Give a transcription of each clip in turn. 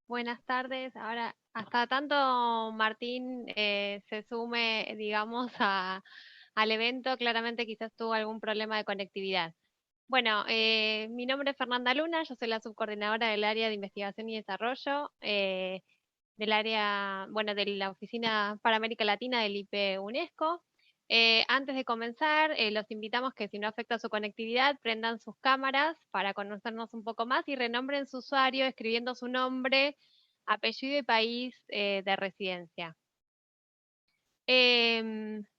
Buenas tardes. Ahora, hasta tanto Martín se sume, digamos, al evento, claramente quizás tuvo algún problema de conectividad. Bueno, mi nombre es Fernanda Luna, yo soy la subcoordinadora del área de investigación y desarrollo, del área, bueno, de la Oficina para América Latina del IP UNESCO. Antes de comenzar, los invitamos que si no afecta su conectividad, prendan sus cámaras para conocernos un poco más y renombren su usuario escribiendo su nombre, apellido y país de residencia.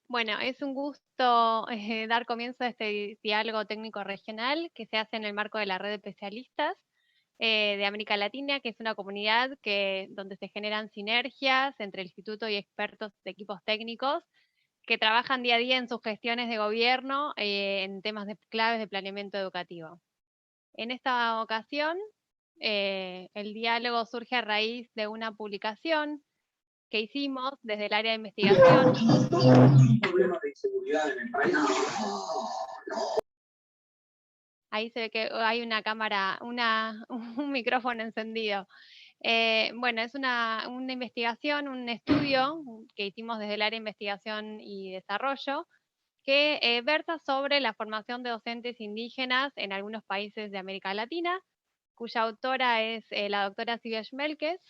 Bueno, es un gusto dar comienzo a este diálogo técnico regional que se hace en el marco de la red de especialistas de América Latina, que es una comunidad donde se generan sinergias entre el instituto y expertos de equipos técnicos que trabajan día a día en sus gestiones de gobierno en temas claves de planeamiento educativo. En esta ocasión, el diálogo surge a raíz de una publicación que hicimos desde el área de investigación. Un problema de inseguridad en el país. Ahí se ve que hay una cámara, un micrófono encendido. Bueno, es una investigación, un estudio que hicimos desde el área de investigación y desarrollo, que versa sobre la formación de docentes indígenas en algunos países de América Latina, cuya autora es la doctora Silvia Schmelkes.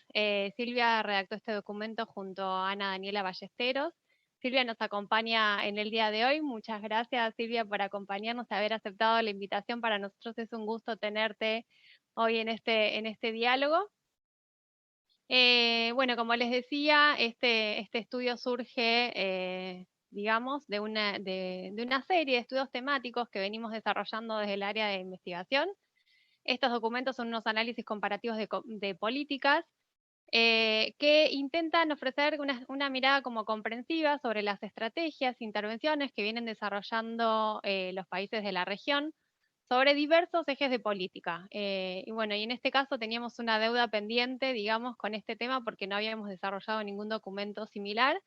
Silvia redactó este documento junto a Ana Daniela Ballesteros. Silvia nos acompaña en el día de hoy. Muchas gracias, Silvia, por acompañarnos y haber aceptado la invitación. Para nosotros es un gusto tenerte hoy en este diálogo. Bueno, como les decía, este estudio surge, digamos, de una serie de estudios temáticos que venimos desarrollando desde el área de investigación. Estos documentos son unos análisis comparativos de políticas que intentan ofrecer una mirada como comprensiva sobre las estrategias e intervenciones que vienen desarrollando los países de la región sobre diversos ejes de política. Y bueno, y en este caso teníamos una deuda pendiente, digamos, con este tema porque no habíamos desarrollado ningún documento similar.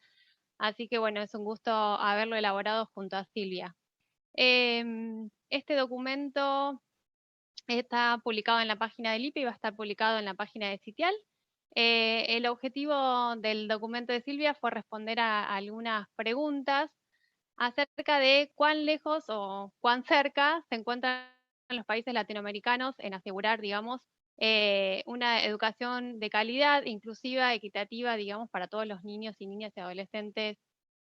Así que bueno, es un gusto haberlo elaborado junto a Silvia. Este documento está publicado en la página del IPE y va a estar publicado en la página de Citial. El objetivo del documento de Silvia fue responder a algunas preguntas acerca de cuán lejos o cuán cerca se encuentran los países latinoamericanos en asegurar, digamos, una educación de calidad, inclusiva, equitativa, digamos, para todos los niños y niñas y adolescentes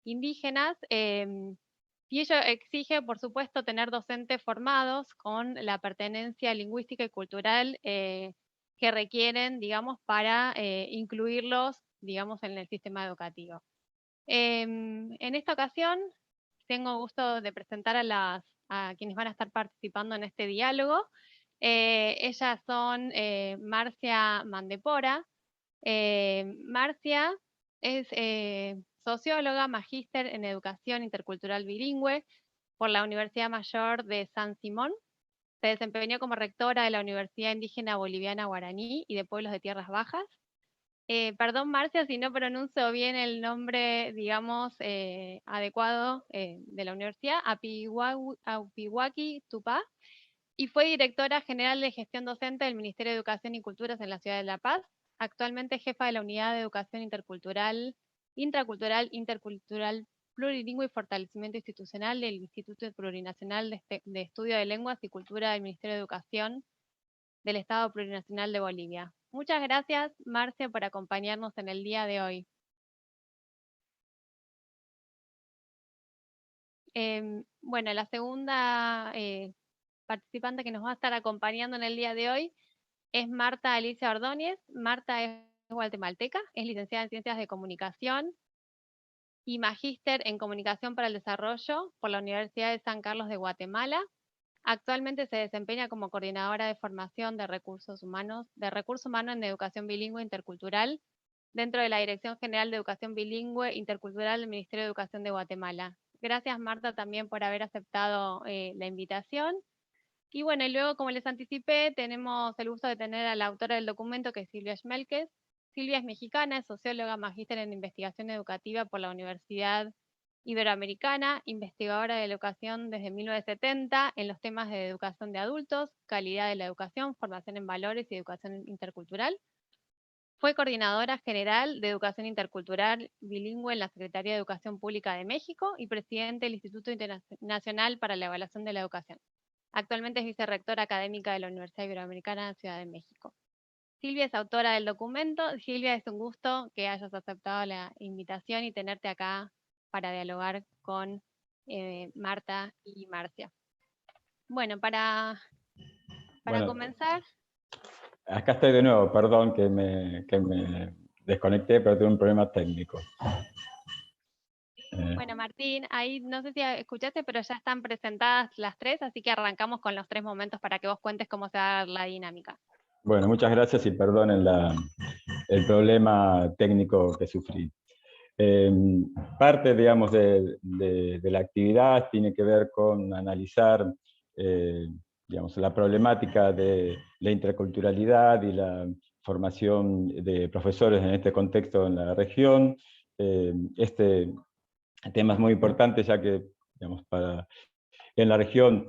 indígenas. Y ello exige, por supuesto, tener docentes formados con la pertenencia lingüística y cultural que requieren, digamos, para incluirlos, digamos, en el sistema educativo. En esta ocasión tengo gusto de presentar a quienes van a estar participando en este diálogo. Ellas son Marcia Mandepora. Marcia es socióloga, magíster en educación intercultural bilingüe por la Universidad Mayor de San Simón. Se desempeñó como rectora de la Universidad Indígena Boliviana Guaraní y de Pueblos de Tierras Bajas. Perdón, Marcia, si no pronuncio bien el nombre, digamos, adecuado de la universidad, Apiwaki Tupá, y fue directora general de gestión docente del Ministerio de Educación y Culturas en la ciudad de La Paz. Actualmente jefa de la Unidad de Educación Intercultural, Intracultural, Intercultural, Plurilingüe y Fortalecimiento Institucional del Instituto Plurinacional de Estudio de Lenguas y Cultura del Ministerio de Educación del Estado Plurinacional de Bolivia. Muchas gracias, Marcia, por acompañarnos en el día de hoy. Bueno, la segunda participante que nos va a estar acompañando en el día de hoy es Marta Alicia Ordóñez. Marta es guatemalteca, es licenciada en Ciencias de Comunicación y magíster en Comunicación para el Desarrollo por la Universidad de San Carlos de Guatemala. Actualmente se desempeña como coordinadora de formación de recursos humanos en educación bilingüe intercultural dentro de la Dirección General de Educación Bilingüe Intercultural del Ministerio de Educación de Guatemala. Gracias, Marta, también por haber aceptado la invitación. Y bueno, y luego, como les anticipé, tenemos el gusto de tener a la autora del documento, que es Silvia Schmelkes. Silvia es mexicana, es socióloga, magíster en investigación educativa por la Universidad Iberoamericana, investigadora de la educación desde 1970 en los temas de educación de adultos, calidad de la educación, formación en valores y educación intercultural. Fue coordinadora general de Educación Intercultural Bilingüe en la Secretaría de Educación Pública de México y presidente del Instituto Internacional para la Evaluación de la Educación. Actualmente es vicerrectora académica de la Universidad Iberoamericana de Ciudad de México. Silvia es autora del documento. Silvia, es un gusto que hayas aceptado la invitación y tenerte acá para dialogar con Marta y Marcia. Bueno, para Bueno, comenzar. acá estoy de nuevo, perdón que me desconecté, pero tuve un problema técnico. Bueno, Martín, ahí no sé si escuchaste, pero ya están presentadas las tres, así que arrancamos con los 3 momentos para que vos cuentes cómo se va a dar la dinámica. Bueno, muchas gracias y perdonen el problema técnico que sufrí. Parte, digamos, de la actividad tiene que ver con analizar, digamos, la problemática de la interculturalidad y la formación de profesores en este contexto en la región. Este tema es muy importante ya que, digamos, en la región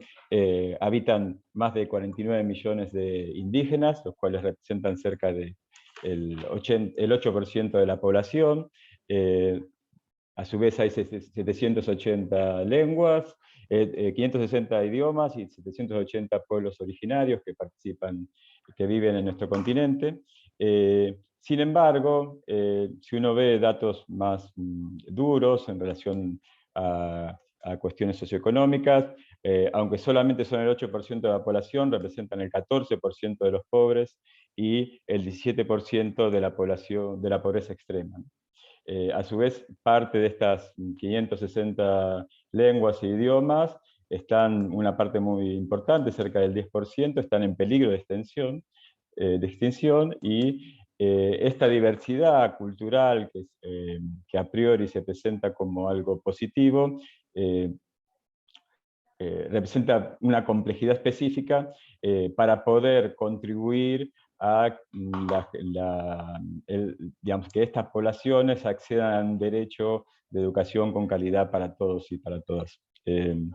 habitan más de 49 millones de indígenas, los cuales representan cerca del 8% de la población. A su vez hay 780 lenguas, 560 idiomas y 780 pueblos originarios que participan, que viven en nuestro continente. Sin embargo, si uno ve datos más duros en relación a cuestiones socioeconómicas, aunque solamente son el 8% de la población, representan el 14% de los pobres y el 17% de la población de la pobreza extrema. A su vez, parte de estas 560 lenguas e idiomas están, una parte muy importante, cerca del 10%, están en peligro de extinción, y esta diversidad cultural que a priori se presenta como algo positivo, representa una complejidad específica para poder contribuir a digamos, que estas poblaciones accedan a un derecho de educación con calidad para todos y para todas. En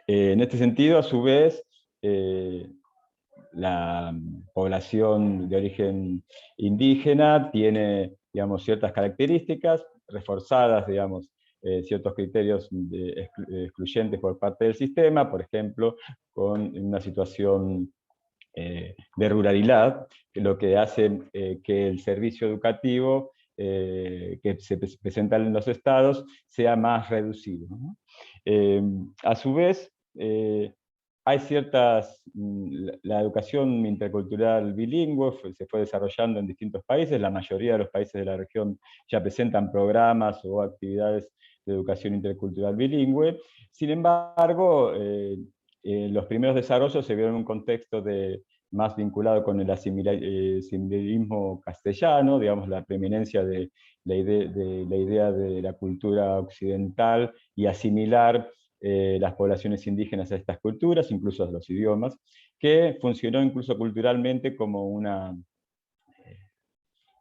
este sentido, a su vez, la población de origen indígena tiene, digamos, ciertas características reforzadas, digamos, ciertos criterios excluyentes por parte del sistema, por ejemplo, con una situación de ruralidad, lo que hace que el servicio educativo que se presenta en los estados sea más reducido, ¿no? A su vez, hay ciertas, la educación intercultural bilingüe se fue desarrollando en distintos países, la mayoría de los países de la región ya presentan programas o actividades de educación intercultural bilingüe. Sin embargo, los primeros desarrollos se vieron en un contexto más vinculado con el asimilismo castellano, digamos, la preeminencia de la idea de la cultura occidental y asimilar las poblaciones indígenas a estas culturas, incluso a los idiomas, que funcionó incluso culturalmente como una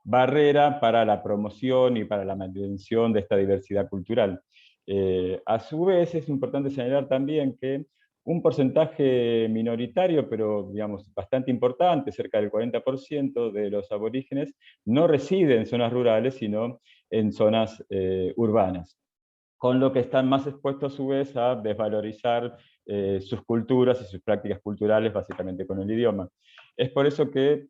barrera para la promoción y para la mantención de esta diversidad cultural. A su vez, es importante señalar también que un porcentaje minoritario, pero digamos bastante importante, cerca del 40% de los aborígenes, no reside en zonas rurales, sino en zonas urbanas, con lo que están más expuestos a su vez a desvalorizar sus culturas y sus prácticas culturales, básicamente con el idioma. Es por eso que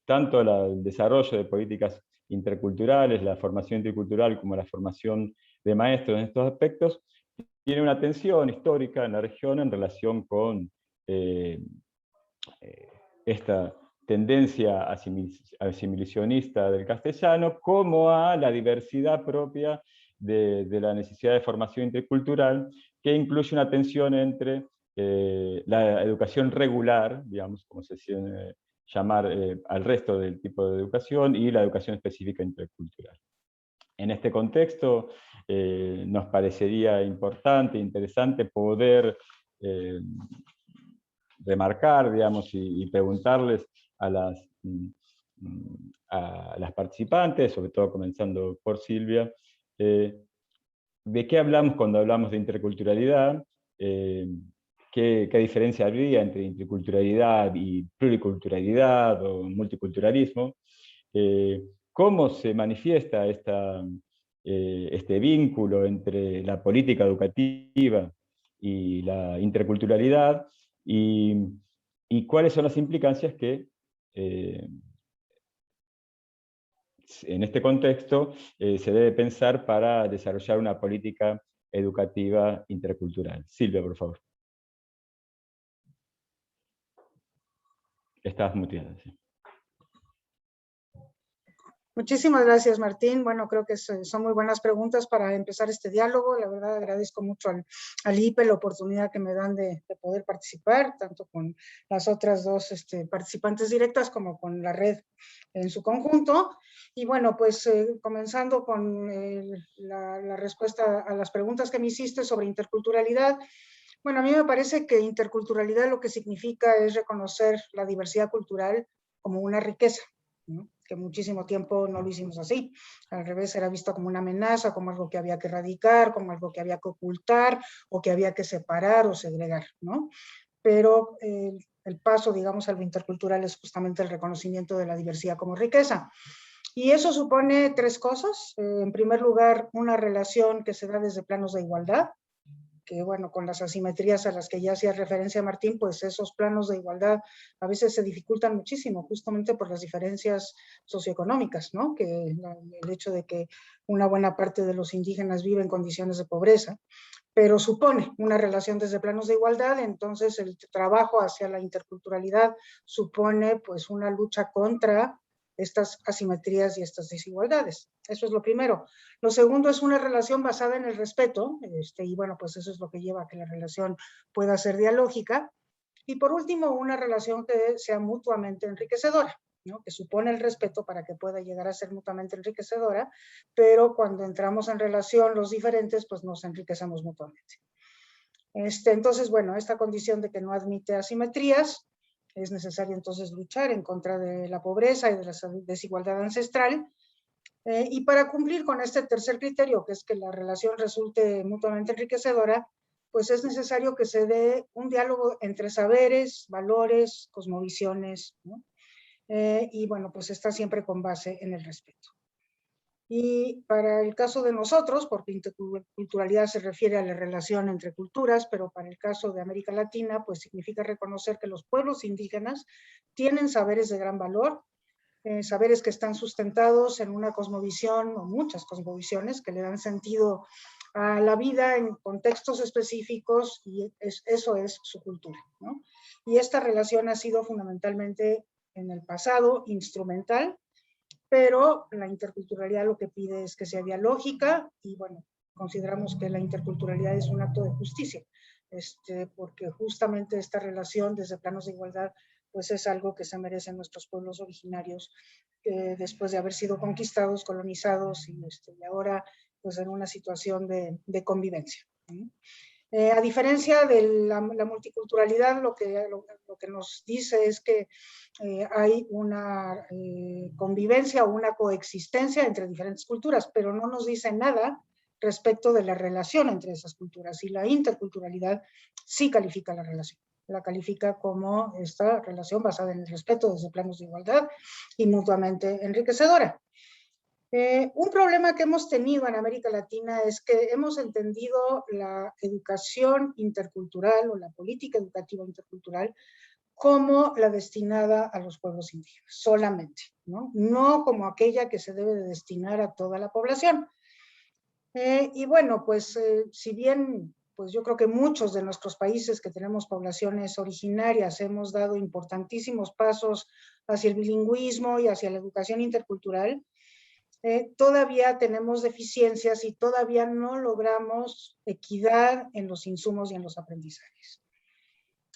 tanto el desarrollo de políticas interculturales, la formación intercultural, como la formación de maestros en estos aspectos, tiene una tensión histórica en la región en relación con esta tendencia asimilacionista del castellano, como a la diversidad propia de la necesidad de formación intercultural, que incluye una tensión entre la educación regular, digamos, como se suele llamar al resto del tipo de educación, y la educación específica intercultural. En este contexto, nos parecería importante, interesante poder remarcar, digamos, y preguntarles a las participantes, sobre todo comenzando por Silvia, ¿de qué hablamos cuando hablamos de interculturalidad? qué diferencia habría entre interculturalidad y pluriculturalidad o multiculturalismo, cómo se manifiesta este vínculo entre la política educativa y la interculturalidad, y cuáles son las implicancias que en este contexto se debe pensar para desarrollar una política educativa intercultural. Silvia, por favor. Estás muteada. Sí. Muchísimas gracias, Martín. Bueno, creo que son muy buenas preguntas para empezar este diálogo. La verdad, agradezco mucho al IPE la oportunidad que me dan de poder participar, tanto con las otras dos participantes directas como con la red en su conjunto. Y bueno, pues comenzando con la respuesta a las preguntas que me hiciste sobre interculturalidad. Bueno, a mí me parece que interculturalidad lo que significa es reconocer la diversidad cultural como una riqueza, ¿no? Que muchísimo tiempo no lo hicimos así. Al revés, era visto como una amenaza, como algo que había que erradicar, como algo que había que ocultar o que había que separar o segregar, ¿no? Pero el paso, digamos, a lo intercultural es justamente el reconocimiento de la diversidad como riqueza. Y eso supone tres cosas. En primer lugar, una relación que se da desde planos de igualdad, que bueno, con las asimetrías a las que ya hacía referencia Martín, pues esos planos de igualdad a veces se dificultan muchísimo, justamente por las diferencias socioeconómicas, ¿no? Que el hecho de que una buena parte de los indígenas vive en condiciones de pobreza, pero supone una relación desde planos de igualdad, entonces el trabajo hacia la interculturalidad supone pues una lucha contra estas asimetrías y estas desigualdades. Eso es lo primero. Lo segundo es una relación basada en el respeto, y bueno, pues eso es lo que lleva a que la relación pueda ser dialógica. Y por último, una relación que sea mutuamente enriquecedora, ¿no? Que supone el respeto para que pueda llegar a ser mutuamente enriquecedora, pero cuando entramos en relación los diferentes, pues nos enriquecemos mutuamente. Entonces, bueno, esta condición de que no admite asimetrías, es necesario entonces luchar en contra de la pobreza y de la desigualdad ancestral. Y para cumplir con este tercer criterio, que es que la relación resulte mutuamente enriquecedora, pues es necesario que se dé un diálogo entre saberes, valores, cosmovisiones, ¿no? Y bueno, pues está siempre con base en el respeto. Y para el caso de nosotros, porque interculturalidad se refiere a la relación entre culturas, pero para el caso de América Latina, pues significa reconocer que los pueblos indígenas tienen saberes de gran valor, saberes que están sustentados en una cosmovisión o muchas cosmovisiones que le dan sentido a la vida en contextos específicos, y eso es su cultura, ¿no? Y esta relación ha sido fundamentalmente en el pasado instrumental, pero la interculturalidad lo que pide es que sea dialógica, y bueno, consideramos que la interculturalidad es un acto de justicia, porque justamente esta relación desde planos de igualdad pues es algo que se merecen nuestros pueblos originarios, después de haber sido conquistados, colonizados y ahora pues en una situación de convivencia. A diferencia de la multiculturalidad, lo que nos dice es que hay una convivencia o una coexistencia entre diferentes culturas, pero no nos dice nada respecto de la relación entre esas culturas, y la interculturalidad sí califica la relación. La califica como esta relación basada en el respeto desde planos de igualdad y mutuamente enriquecedora. Un problema que hemos tenido en América Latina es que hemos entendido la educación intercultural o la política educativa intercultural como la destinada a los pueblos indígenas, solamente, ¿no? No como aquella que se debe de destinar a toda la población. Y bueno, pues si bien pues yo creo que muchos de nuestros países que tenemos poblaciones originarias hemos dado importantísimos pasos hacia el bilingüismo y hacia la educación intercultural, todavía tenemos deficiencias y todavía no logramos equidad en los insumos y en los aprendizajes.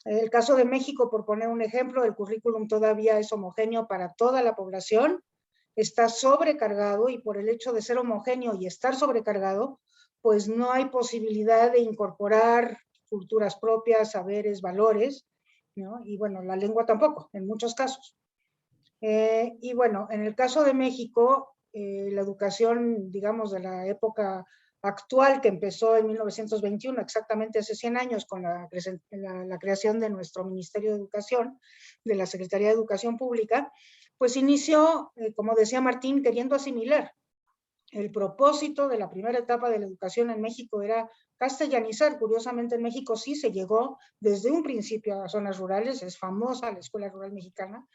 En el caso de México, por poner un ejemplo, el currículum todavía es homogéneo para toda la población, está sobrecargado, y por el hecho de ser homogéneo y estar sobrecargado, pues no hay posibilidad de incorporar culturas propias, saberes, valores, ¿no? Y bueno, la lengua tampoco, en muchos casos. Y bueno, en el caso de México, la educación, digamos, de la época actual que empezó en 1921, exactamente hace 100 años, con la creación de nuestro Ministerio de Educación, de la Secretaría de Educación Pública, pues inició, como decía Martín, queriendo asimilar. El propósito de la primera etapa de la educación en México era castellanizar. Curiosamente, en México sí se llegó desde un principio a zonas rurales, es famosa la Escuela Rural Mexicana,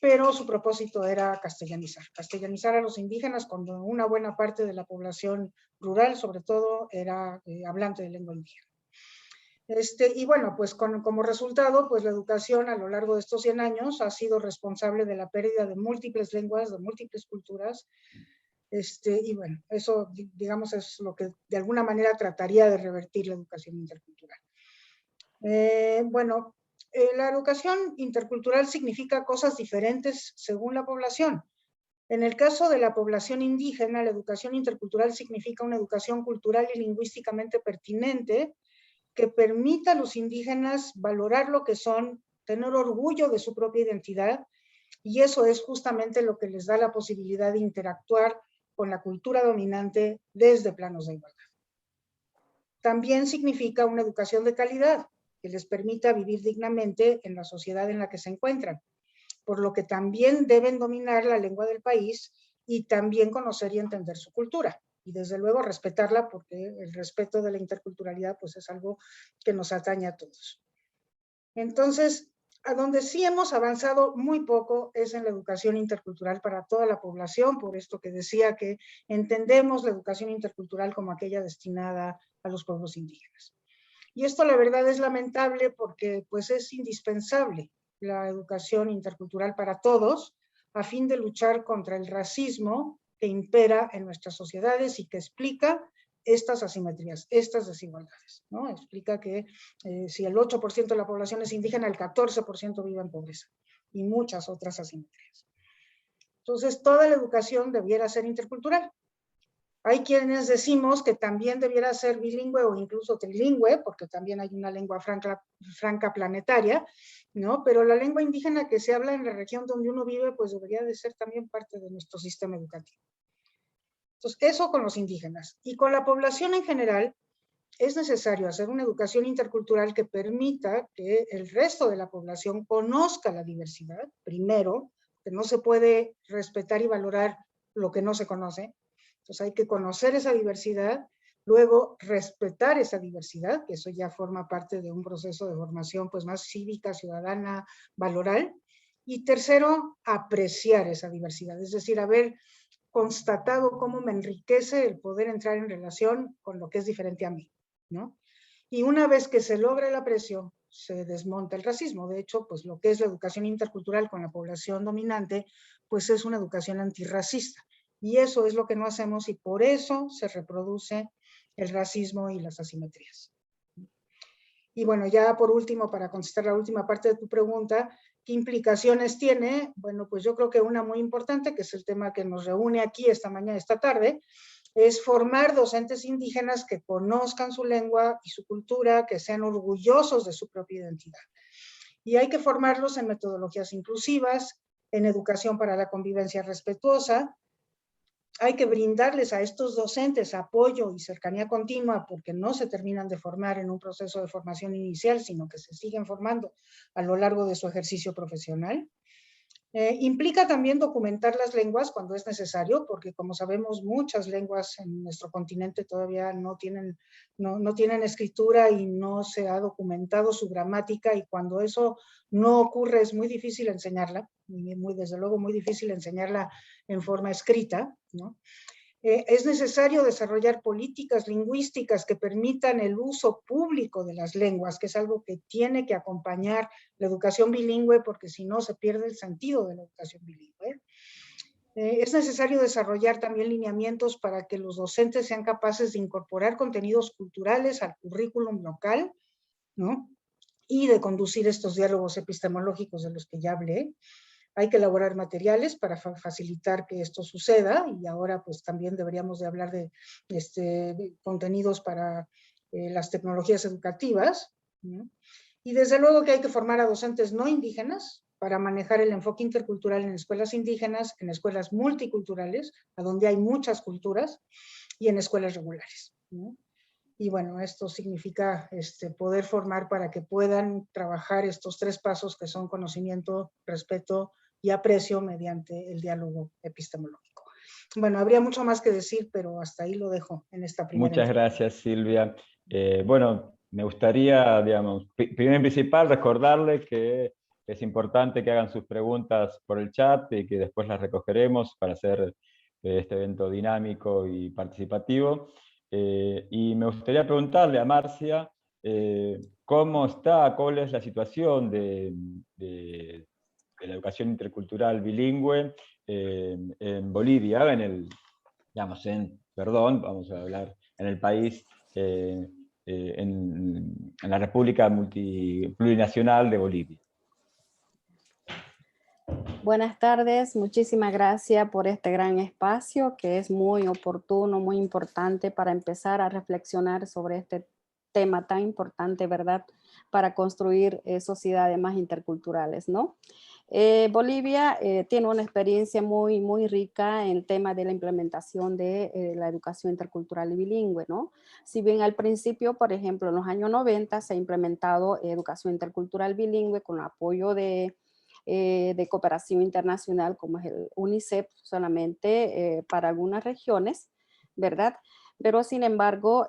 pero su propósito era castellanizar a los indígenas, cuando una buena parte de la población rural, sobre todo, era hablante de lengua indígena. Y bueno, pues como resultado, pues la educación a lo largo de estos 100 años ha sido responsable de la pérdida de múltiples lenguas, de múltiples culturas. Y bueno, eso, digamos, es lo que de alguna manera trataría de revertir la educación intercultural. Bueno, la educación intercultural significa cosas diferentes según la población. En el caso de la población indígena, la educación intercultural significa una educación cultural y lingüísticamente pertinente que permita a los indígenas valorar lo que son, tener orgullo de su propia identidad, y eso es justamente lo que les da la posibilidad de interactuar con la cultura dominante desde planos de igualdad. También significa una educación de calidad que les permita vivir dignamente en la sociedad en la que se encuentran, por lo que también deben dominar la lengua del país y también conocer y entender su cultura, y desde luego respetarla, porque el respeto de la interculturalidad pues es algo que nos atañe a todos. Entonces, a donde sí hemos avanzado muy poco es en la educación intercultural para toda la población, por esto que decía que entendemos la educación intercultural como aquella destinada a los pueblos indígenas. Y esto la verdad es lamentable, porque pues es indispensable la educación intercultural para todos, a fin de luchar contra el racismo que impera en nuestras sociedades y que explica estas asimetrías, estas desigualdades, ¿no? Explica que si el 8% de la población es indígena, el 14% vive en pobreza, y muchas otras asimetrías. Entonces, toda la educación debiera ser intercultural. Hay quienes decimos que también debiera ser bilingüe o incluso trilingüe, porque también hay una lengua franca planetaria, ¿no? Pero la lengua indígena que se habla en la región donde uno vive, pues debería de ser también parte de nuestro sistema educativo. Entonces, eso con los indígenas. Y con la población en general, es necesario hacer una educación intercultural que permita que el resto de la población conozca la diversidad, primero, que no se puede respetar y valorar lo que no se conoce. Entonces hay que conocer esa diversidad, luego respetar esa diversidad, que eso ya forma parte de un proceso de formación pues más cívica, ciudadana, valoral. Y tercero, apreciar esa diversidad, es decir, haber constatado cómo me enriquece el poder entrar en relación con lo que es diferente a mí, ¿no? Y una vez que se logra el aprecio, se desmonta el racismo. De hecho, pues lo que es la educación intercultural con la población dominante, pues es una educación antirracista. Y eso es lo que no hacemos, y por eso se reproduce el racismo y las asimetrías. Y bueno, ya por último, para contestar la última parte de tu pregunta, ¿qué implicaciones tiene? Bueno, pues yo creo que una muy importante, que es el tema que nos reúne aquí esta tarde, es formar docentes indígenas que conozcan su lengua y su cultura, que sean orgullosos de su propia identidad. Y hay que formarlos en metodologías inclusivas, en educación para la convivencia respetuosa. Hay que brindarles a estos docentes apoyo y cercanía continua, porque no se terminan de formar en un proceso de formación inicial, sino que se siguen formando a lo largo de su ejercicio profesional. Implica también documentar las lenguas cuando es necesario, porque como sabemos muchas lenguas en nuestro continente todavía no tienen escritura y no se ha documentado su gramática, y cuando eso no ocurre es muy difícil enseñarla, desde luego muy difícil enseñarla en forma escrita, ¿no? Es necesario desarrollar políticas lingüísticas que permitan el uso público de las lenguas, que es algo que tiene que acompañar la educación bilingüe, porque si no se pierde el sentido de la educación bilingüe. Es necesario desarrollar también lineamientos para que los docentes sean capaces de incorporar contenidos culturales al currículum local, ¿no? Y de conducir estos diálogos epistemológicos de los que ya hablé. Hay que elaborar materiales para facilitar que esto suceda, y ahora pues también deberíamos de hablar de contenidos para las tecnologías educativas, ¿no? Y desde luego que hay que formar a docentes no indígenas, para manejar el enfoque intercultural en escuelas indígenas, en escuelas multiculturales, a donde hay muchas culturas, y en escuelas regulares, ¿no? Y bueno, esto significa poder formar para que puedan trabajar estos 3 pasos que son conocimiento, respeto y aprecio mediante el diálogo epistemológico. Bueno, habría mucho más que decir, pero hasta ahí lo dejo en esta primera. Muchas gracias, Silvia. Bueno, me gustaría, digamos, primero y principal, recordarle que es importante que hagan sus preguntas por el chat y que después las recogeremos para hacer este evento dinámico y participativo. Y me gustaría preguntarle a Marcia cómo está, cuál es la situación de la educación intercultural bilingüe en Bolivia, perdón, vamos a hablar en el país, en la República Plurinacional de Bolivia. Buenas tardes, muchísimas gracias por este gran espacio que es muy oportuno, muy importante para empezar a reflexionar sobre este tema tan importante, ¿verdad? Para construir sociedades más interculturales, ¿no? Bolivia tiene una experiencia muy, muy rica en el tema de la implementación de la educación intercultural y bilingüe, ¿no? Si bien al principio, por ejemplo, en los años 90 se ha implementado educación intercultural bilingüe con apoyo de cooperación internacional como es el UNICEF solamente para algunas regiones, ¿verdad? Pero sin embargo,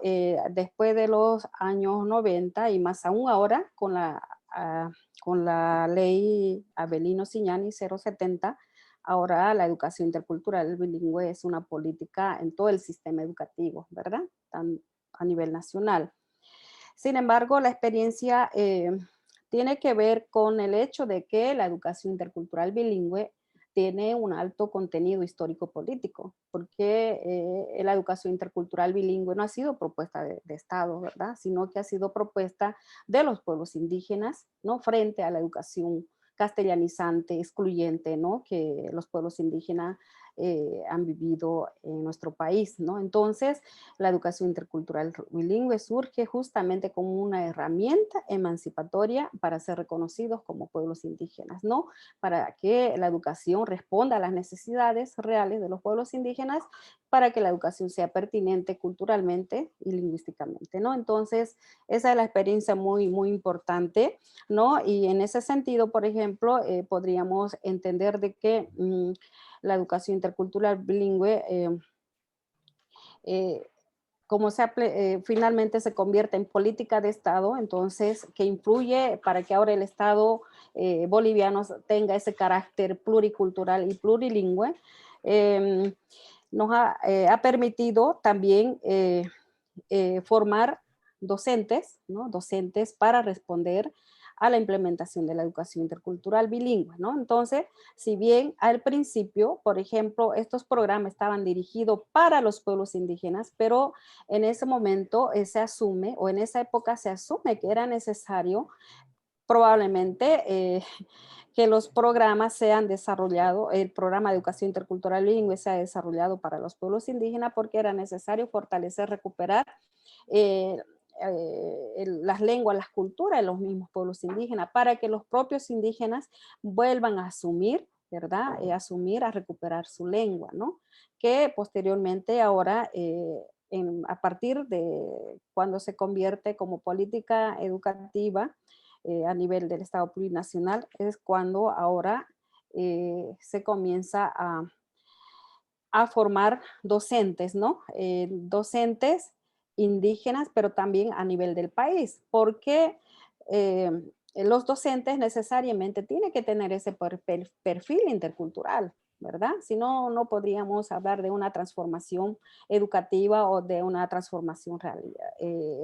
después de los años 90 y más aún ahora con la ley Avelino Siñani 070, ahora la educación intercultural bilingüe es una política en todo el sistema educativo, ¿verdad? A nivel nacional. Sin embargo, la experiencia tiene que ver con el hecho de que la educación intercultural bilingüe tiene un alto contenido histórico-político, porque la educación intercultural bilingüe no ha sido propuesta de Estado, ¿verdad? Sino que ha sido propuesta de los pueblos indígenas, ¿no? Frente a la educación castellanizante, excluyente, ¿no? Que los pueblos indígenas han vivido en nuestro país, ¿no? Entonces, la educación intercultural bilingüe surge justamente como una herramienta emancipatoria para ser reconocidos como pueblos indígenas, ¿no? Para que la educación responda a las necesidades reales de los pueblos indígenas, para que la educación sea pertinente culturalmente y lingüísticamente, ¿no? Entonces, esa es la experiencia muy, muy importante, ¿no? Y en ese sentido, por ejemplo, podríamos entender de que la educación intercultural bilingüe como finalmente se convierte en política de Estado, entonces que influye para que ahora el Estado boliviano tenga ese carácter pluricultural y plurilingüe, nos ha permitido también formar docentes, ¿no? Docentes para responder a la implementación de la educación intercultural bilingüe, ¿no? Entonces, si bien al principio, por ejemplo, estos programas estaban dirigidos para los pueblos indígenas, pero en ese momento se asume, o en esa época se asume que era necesario probablemente que los programas sean desarrollados, el programa de educación intercultural bilingüe sea desarrollado para los pueblos indígenas porque era necesario fortalecer, recuperar las lenguas, las culturas de los mismos pueblos indígenas, para que los propios indígenas vuelvan a asumir, ¿verdad? Asumir, a recuperar su lengua, ¿no? Que posteriormente ahora, a partir de cuando se convierte como política educativa a nivel del Estado plurinacional, es cuando ahora se comienza a formar docentes, ¿no? Docentes indígenas, pero también a nivel del país, porque los docentes necesariamente tienen que tener ese perfil intercultural, ¿verdad? Si no, no podríamos hablar de una transformación educativa o de una transformación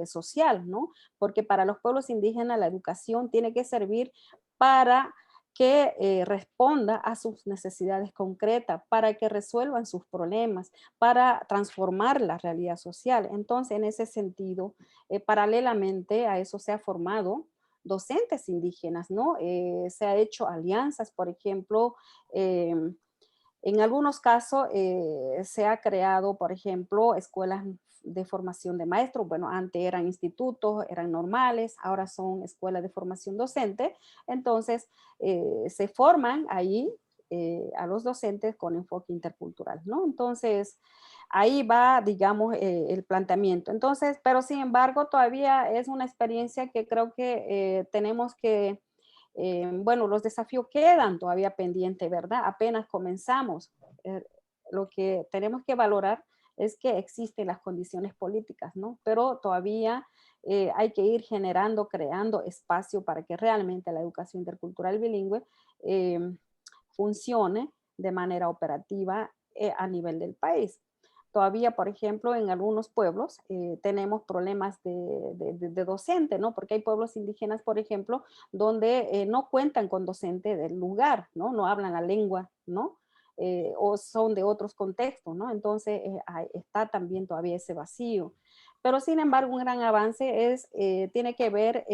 social, ¿no? Porque para los pueblos indígenas la educación tiene que servir para que responda a sus necesidades concretas, para que resuelvan sus problemas, para transformar la realidad social. Entonces, en ese sentido, paralelamente a eso se ha formado docentes indígenas, ¿no? Se ha hecho alianzas, por ejemplo, En algunos casos se ha creado, por ejemplo, escuelas de formación de maestros. Bueno, antes eran institutos, eran normales, ahora son escuelas de formación docente. Entonces, se forman ahí a los docentes con enfoque intercultural, ¿no? Entonces, ahí va, digamos, el planteamiento. Entonces, pero sin embargo, todavía es una experiencia que creo que tenemos que, bueno, los desafíos quedan todavía pendientes, ¿verdad? Apenas comenzamos. Lo que tenemos que valorar es que existen las condiciones políticas, ¿no? Pero todavía hay que ir generando, creando espacio para que realmente la educación intercultural bilingüe funcione de manera operativa a nivel del país. Todavía, por ejemplo, en algunos pueblos tenemos problemas de docente, ¿no? Porque hay pueblos indígenas, por ejemplo, donde no cuentan con docente del lugar, ¿no? No hablan la lengua, ¿no? O son de otros contextos, ¿no? Entonces está también todavía ese vacío. Pero sin embargo, un gran avance tiene que ver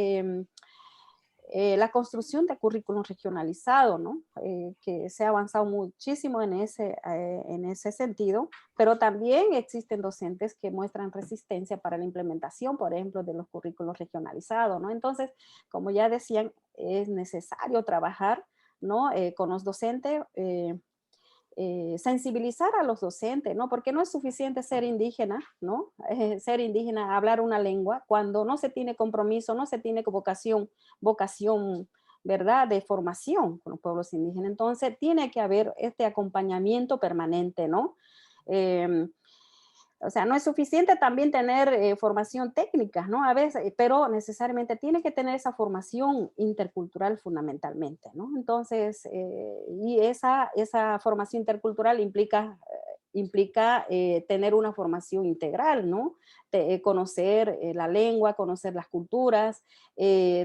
la construcción de currículum regionalizado, ¿no? Que se ha avanzado muchísimo en ese sentido, pero también existen docentes que muestran resistencia para la implementación, por ejemplo, de los currículos regionalizados, ¿no? Entonces, como ya decían, es necesario trabajar, ¿no? Con los docentes, sensibilizar a los docentes, ¿no? Porque no es suficiente ser indígena, ¿no? Ser indígena, hablar una lengua, cuando no se tiene compromiso, no se tiene vocación, ¿verdad? De formación con los pueblos indígenas. Entonces, tiene que haber este acompañamiento permanente, ¿no? O sea, no es suficiente también tener formación técnica, ¿no? A veces, pero necesariamente tiene que tener esa formación intercultural fundamentalmente, ¿no? Entonces, y esa formación intercultural implica tener una formación integral, ¿no? Conocer la lengua, conocer las culturas,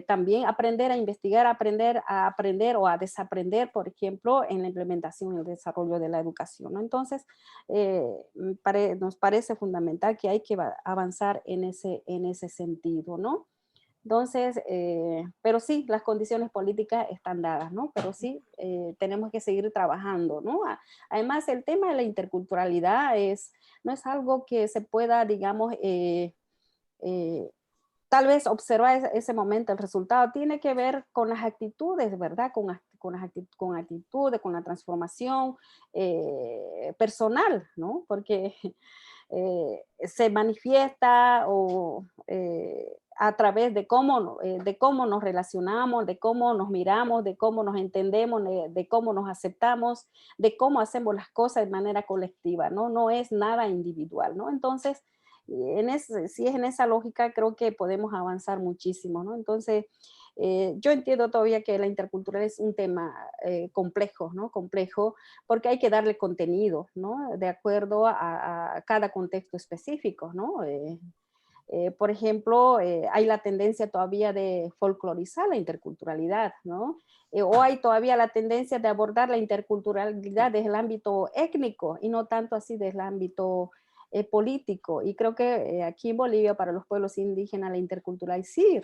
también aprender a investigar, aprender o a desaprender, por ejemplo, en la implementación y el desarrollo de la educación, ¿no? Entonces, nos parece fundamental que hay que avanzar en ese sentido, ¿no? Entonces, pero sí, las condiciones políticas están dadas, ¿no? Pero sí, tenemos que seguir trabajando, ¿no? Además, el tema de la interculturalidad no es algo que se pueda, digamos, tal vez observar ese momento, el resultado tiene que ver con las actitudes, ¿verdad? Con actitudes, con la transformación personal, ¿no? Porque se manifiesta a través de cómo nos relacionamos, de cómo nos miramos, de cómo nos entendemos, de cómo nos aceptamos, de cómo hacemos las cosas de manera colectiva, ¿no? No es nada individual, ¿no? Entonces, si es en esa lógica, creo que podemos avanzar muchísimo, ¿no? Entonces, yo entiendo todavía que la intercultural es un tema complejo, ¿no? Complejo, porque hay que darle contenido, ¿no? De acuerdo a cada contexto específico, ¿no? Por ejemplo, hay la tendencia todavía de folclorizar la interculturalidad, ¿no? O hay todavía la tendencia de abordar la interculturalidad desde el ámbito étnico y no tanto así desde el ámbito político. Y creo que aquí en Bolivia, para los pueblos indígenas, la intercultural sí,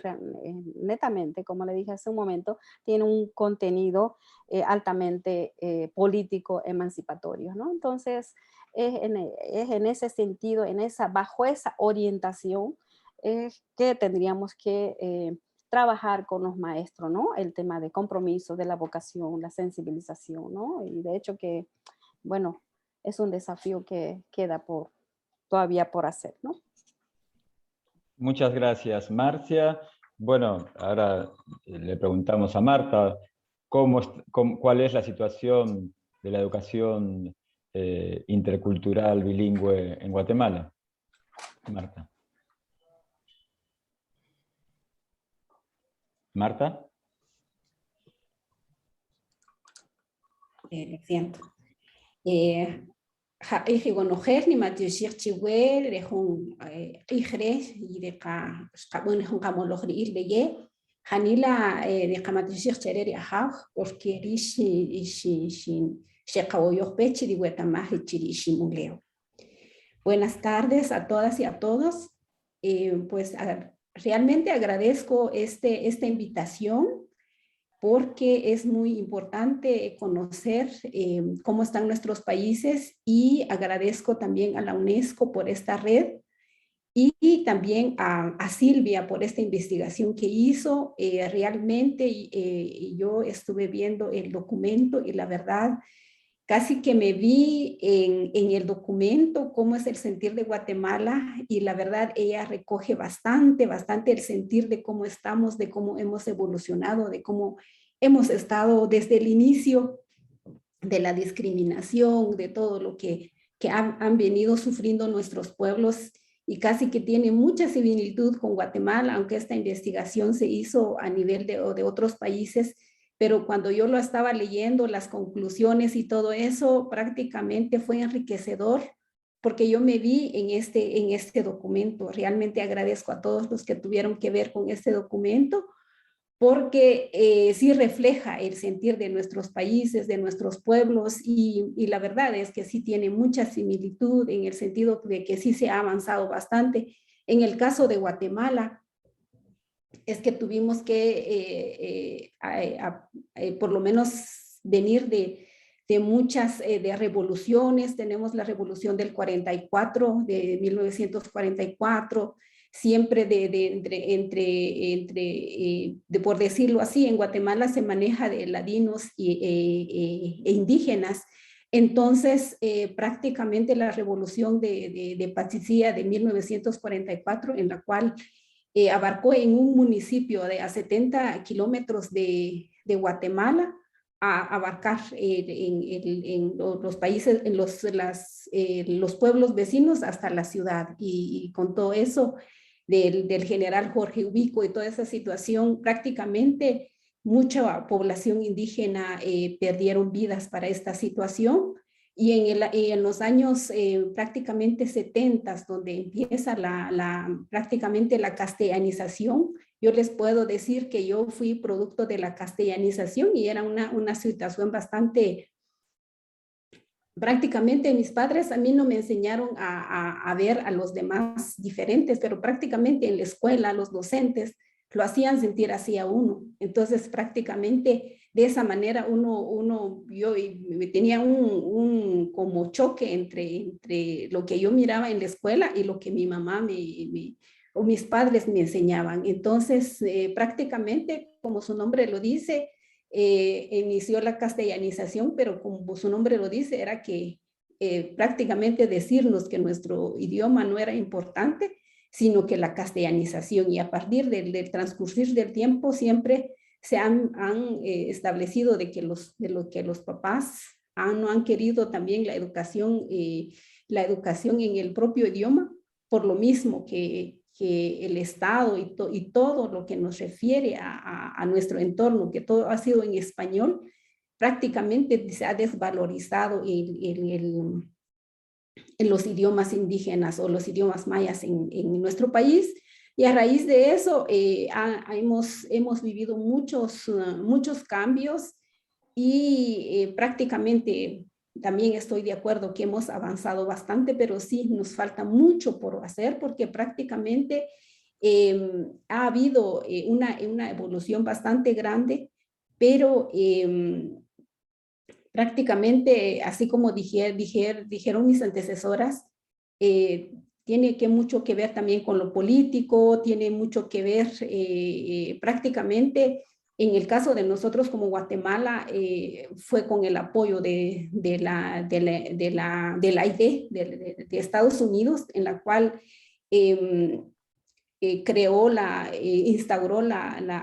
netamente, como le dije hace un momento, tiene un contenido altamente político, emancipatorio, ¿no? Entonces, es en ese sentido, bajo esa orientación, que tendríamos que trabajar con los maestros, ¿no? El tema de compromiso, de la vocación, la sensibilización, ¿no? Y de hecho que, bueno, es un desafío que queda todavía por hacer, ¿no? Muchas gracias, Marcia. Bueno, ahora le preguntamos a Marta cuál es la situación de la educación intercultural bilingüe en Guatemala. Marta. Marta. Lo siento. Higonojer ni matiusir chihuel rejun igres y de un camologri irleye hanila de camatiusir chereri ajaj porque rishi shin shekaoyo pechi de huetamaje chirishimuleo. Buenas tardes a todas y a todos. Pues realmente agradezco esta invitación porque es muy importante conocer cómo están nuestros países, y agradezco también a la UNESCO por esta red y también a Silvia por esta investigación que hizo. Realmente yo estuve viendo el documento y la verdad casi que me vi en el documento cómo es el sentir de Guatemala, y la verdad ella recoge bastante el sentir de cómo estamos, de cómo hemos evolucionado, de cómo hemos estado desde el inicio de la discriminación, de todo lo que han venido sufriendo nuestros pueblos, y casi que tiene mucha similitud con Guatemala, aunque esta investigación se hizo a nivel de otros países. Pero cuando yo lo estaba leyendo, las conclusiones y todo eso, prácticamente fue enriquecedor, porque yo me vi en este documento. Realmente agradezco a todos los que tuvieron que ver con este documento, porque sí refleja el sentir de nuestros países, de nuestros pueblos, y la verdad es que sí tiene mucha similitud en el sentido de que sí se ha avanzado bastante. En el caso de Guatemala, es que tuvimos que por lo menos venir de muchas de revoluciones. Tenemos la revolución del 44, de 1944, siempre por decirlo así, en Guatemala se maneja de ladinos e indígenas. Entonces, prácticamente la revolución de Patzicía de 1944, en la cual abarcó en un municipio de a 70 kilómetros de Guatemala, a abarcar en los países, en los pueblos vecinos hasta la ciudad. Y con todo eso del general Jorge Ubico y toda esa situación, prácticamente mucha población indígena perdieron vidas para esta situación. Y en los años prácticamente 70, donde empieza prácticamente la castellanización, yo les puedo decir que yo fui producto de la castellanización, y era una situación bastante... Prácticamente mis padres a mí no me enseñaron a ver a los demás diferentes, pero prácticamente en la escuela los docentes lo hacían sentir así a uno. Entonces prácticamente de esa manera yo tenía un como choque entre lo que yo miraba en la escuela y lo que mi mamá o mis padres me enseñaban. Entonces prácticamente, como su nombre lo dice, inició la castellanización, pero como su nombre lo dice, era que prácticamente decirnos que nuestro idioma no era importante, sino que la castellanización. Y a partir del transcurrir del tiempo siempre se han establecido de que los papás no han querido también la educación en el propio idioma, por lo mismo que el Estado y todo lo que nos refiere a nuestro entorno, que todo ha sido en español, prácticamente se ha desvalorizado en los idiomas indígenas o los idiomas mayas en nuestro país. Y a raíz de eso hemos vivido muchos cambios, y prácticamente también estoy de acuerdo que hemos avanzado bastante, pero sí nos falta mucho por hacer, porque prácticamente ha habido una evolución bastante grande, pero prácticamente, así como dijeron mis antecesoras, tiene mucho que ver también con lo político, tiene mucho que ver prácticamente. En el caso de nosotros como Guatemala, fue con el apoyo de la ID de Estados Unidos, en la cual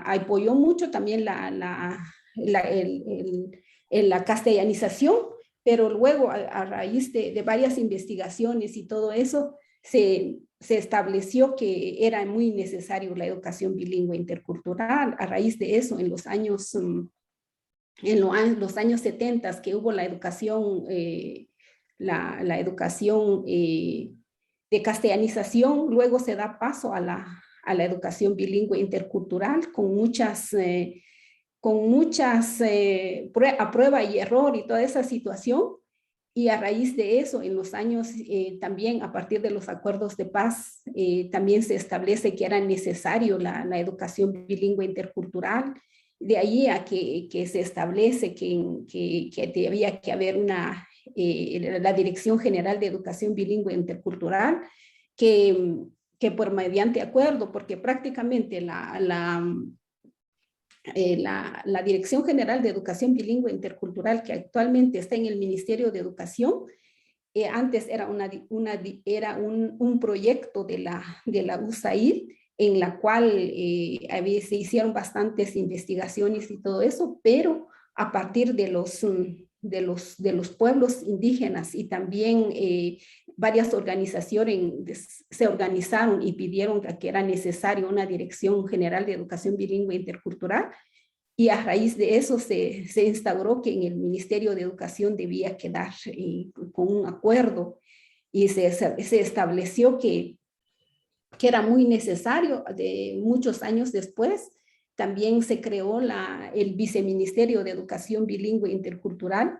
apoyó mucho también la castellanización, pero luego a raíz de varias investigaciones y todo eso, se estableció que era muy necesario la educación bilingüe intercultural. A raíz de eso, en los años 70, que hubo la educación, la educación de castellanización, luego se da paso a la educación bilingüe intercultural con muchas a prueba y error y toda esa situación. Y a raíz de eso, en los años también, a partir de los acuerdos de paz, también se establece que era necesario la educación bilingüe intercultural. De ahí a que se establece que había que haber la Dirección General de Educación Bilingüe Intercultural, que por mediante acuerdo, porque prácticamente la Dirección General de Educación Bilingüe Intercultural, que actualmente está en el Ministerio de Educación, antes era, un proyecto de la USAID, en la cual se hicieron bastantes investigaciones y todo eso, pero a partir de los pueblos indígenas y también varias organizaciones se organizaron y pidieron que era necesario una Dirección General de Educación Bilingüe Intercultural, y a raíz de eso se instauró que en el Ministerio de Educación debía quedar con un acuerdo, y se estableció que era muy necesario. De muchos años después, también se creó el Viceministerio de Educación Bilingüe Intercultural.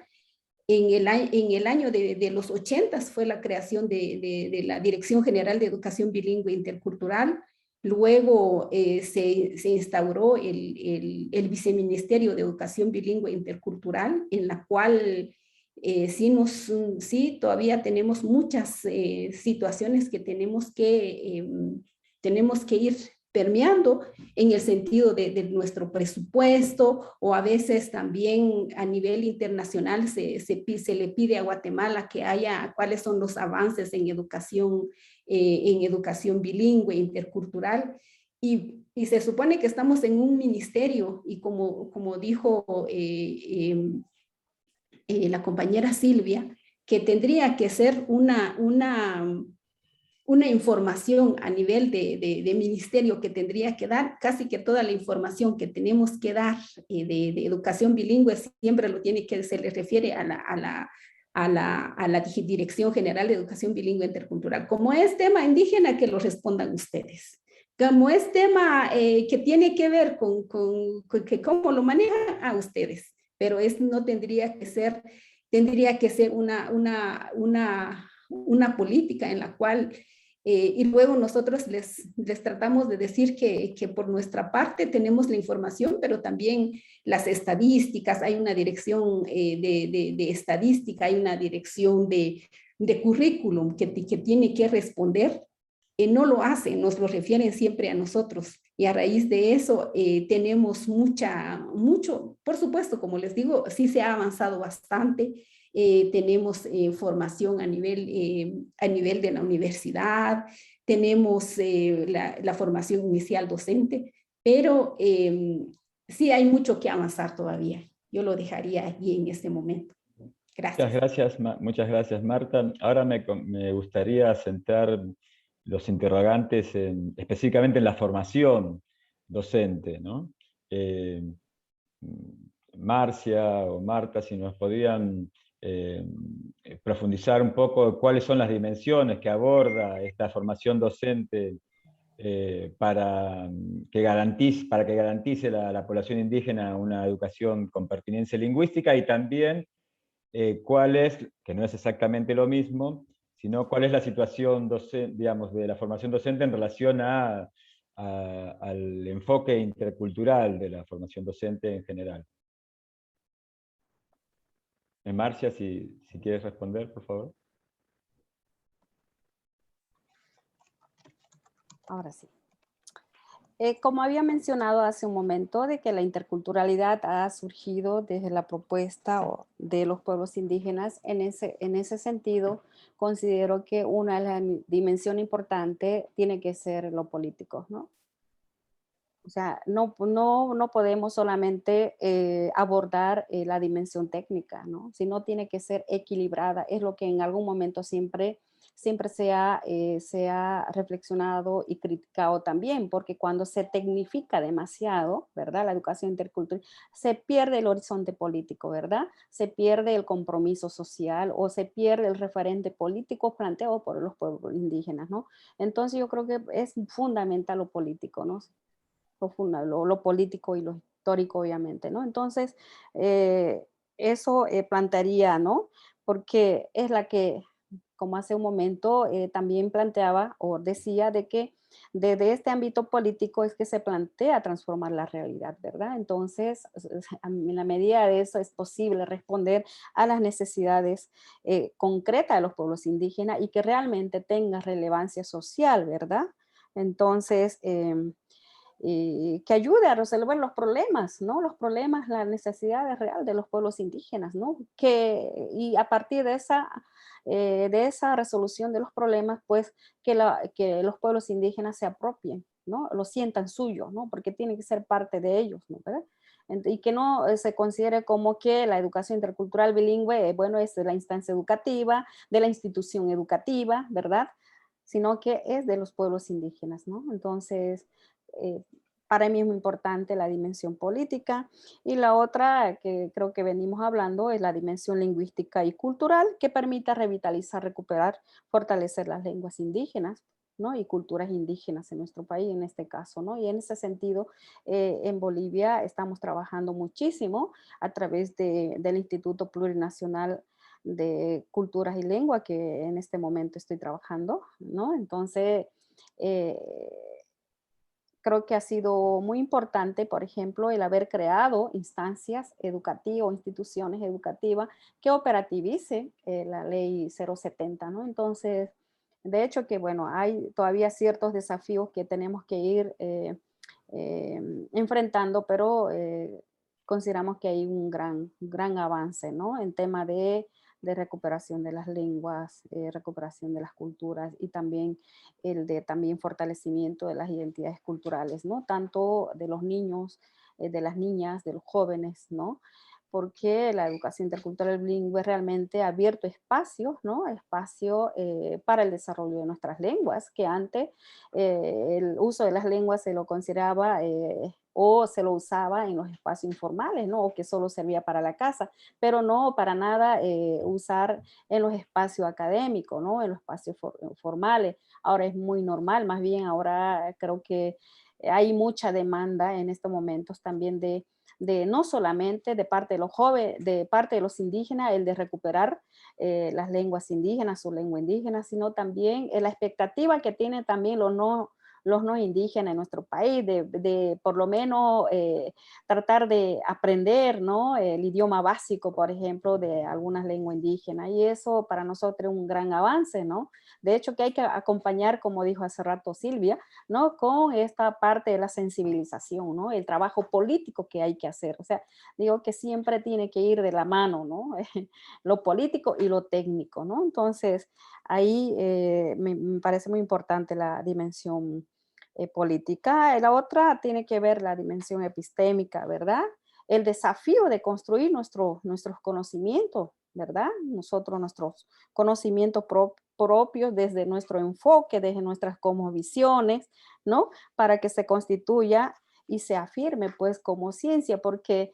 En el año de los 80 fue la creación de la Dirección General de Educación Bilingüe Intercultural. Luego se instauró el Viceministerio de Educación Bilingüe Intercultural, en la cual sí, todavía tenemos muchas situaciones que tenemos que ir permeando en el sentido de nuestro presupuesto, o a veces también a nivel internacional se le pide a Guatemala que haya cuáles son los avances en educación bilingüe intercultural, y se supone que estamos en un ministerio, y como dijo la compañera Silvia, que tendría que ser una información a nivel de ministerio, que tendría que dar casi que toda la información que tenemos que dar de educación bilingüe, siempre se le refiere a la Dirección General de Educación Bilingüe Intercultural. Como es tema indígena, que lo respondan ustedes. Como es tema que tiene que ver con cómo lo manejan, a ustedes. Pero no tendría que ser, una política en la cual y luego nosotros les tratamos de decir que por nuestra parte tenemos la información, pero también las estadísticas. Hay una dirección de estadística, hay una dirección de currículum que tiene que responder. No lo hacen, nos lo refieren siempre a nosotros, y a raíz de eso tenemos mucho, por supuesto, como les digo, sí se ha avanzado bastante. Tenemos formación a nivel de la universidad, tenemos la formación inicial docente, pero sí hay mucho que avanzar todavía. Yo lo dejaría aquí en este momento. Gracias. Muchas gracias, Marta. Ahora me gustaría centrar los interrogantes específicamente en la formación docente, ¿no? Marcia o Marta, si nos podían profundizar un poco cuáles son las dimensiones que aborda esta formación docente para que garantice la población indígena una educación con pertinencia lingüística, y también cuál es, que no es exactamente lo mismo, sino cuál es la situación docente, digamos, de la formación docente en relación al enfoque intercultural de la formación docente en general. Marcia, si quieres responder, por favor. Ahora sí. Como había mencionado hace un momento, de que la interculturalidad ha surgido desde la propuesta de los pueblos indígenas, en ese sentido, considero que una de las dimensiones importantes tiene que ser lo político, ¿no? O sea, no podemos solamente abordar la dimensión técnica, ¿no? Sino tiene que ser equilibrada. Es lo que en algún momento siempre se ha reflexionado y criticado también, porque cuando se tecnifica demasiado, ¿verdad? La educación intercultural, se pierde el horizonte político, ¿verdad? Se pierde el compromiso social, o se pierde el referente político planteado por los pueblos indígenas, ¿no? Entonces yo creo que es fundamental lo político, ¿no? Lo político y lo histórico, obviamente, ¿no? Entonces, eso plantearía, ¿no? Porque es la que, como hace un momento también planteaba o decía de que desde este ámbito político es que se plantea transformar la realidad, ¿verdad? Entonces, en la medida de eso es posible responder a las necesidades concretas de los pueblos indígenas y que realmente tenga relevancia social, ¿verdad? Entonces, que ayude a resolver los problemas, ¿no? Los problemas, las necesidades reales de los pueblos indígenas, ¿no? Y a partir de esa resolución de los problemas, pues que los pueblos indígenas se apropien, ¿no? Lo sientan suyo, ¿no? Porque tiene que ser parte de ellos, ¿no? ¿Verdad? Y que no se considere como que la educación intercultural bilingüe, bueno, es de la instancia educativa, de la institución educativa, ¿verdad? Sino que es de los pueblos indígenas, ¿no? Entonces, para mí es muy importante la dimensión política y la otra que creo que venimos hablando es la dimensión lingüística y cultural que permita revitalizar, recuperar, fortalecer las lenguas indígenas, ¿no? Y culturas indígenas en nuestro país en este caso, ¿no? Y en ese sentido, en Bolivia estamos trabajando muchísimo a través del Instituto Plurinacional de Culturas y Lengua que en este momento estoy trabajando, ¿no? Entonces, creo que ha sido muy importante, por ejemplo, el haber creado instancias educativas o instituciones educativas que operativicen la ley 070, ¿no? Entonces, de hecho que, bueno, hay todavía ciertos desafíos que tenemos que ir enfrentando, pero consideramos que hay un gran avance, ¿no? En tema de recuperación de las lenguas, recuperación de las culturas y también el de también fortalecimiento de las identidades culturales, ¿no? Tanto de los niños, de las niñas, de los jóvenes, ¿no? Porque la educación intercultural bilingüe realmente ha abierto espacios, ¿no? Espacio para el desarrollo de nuestras lenguas, que antes el uso de las lenguas se lo consideraba o se lo usaba en los espacios informales, ¿no? O que solo servía para la casa, pero no para nada usar en los espacios académicos, ¿no? En los espacios formales. Ahora es muy normal, más bien ahora creo que hay mucha demanda en estos momentos también de no solamente de parte de los jóvenes, de parte de los indígenas, el de recuperar las lenguas indígenas, su lengua indígena, sino también la expectativa que tienen también los no indígenas en nuestro país, de por lo menos tratar de aprender, ¿no? El idioma básico, por ejemplo, de algunas lenguas indígenas. Y eso para nosotros es un gran avance, ¿no? De hecho, que hay que acompañar, como dijo hace rato Silvia, ¿no? Con esta parte de la sensibilización, ¿no? El trabajo político que hay que hacer. O sea, digo que siempre tiene que ir de la mano, ¿no? Lo político y lo técnico, ¿no? Entonces, ahí me parece muy importante la dimensión política. La otra tiene que ver la dimensión epistémica, ¿verdad? El desafío de construir nuestros conocimientos, ¿verdad? Nuestros conocimientos propios desde nuestro enfoque, desde nuestras cosmovisiones, ¿no? Para que se constituya y se afirme, pues, como ciencia, porque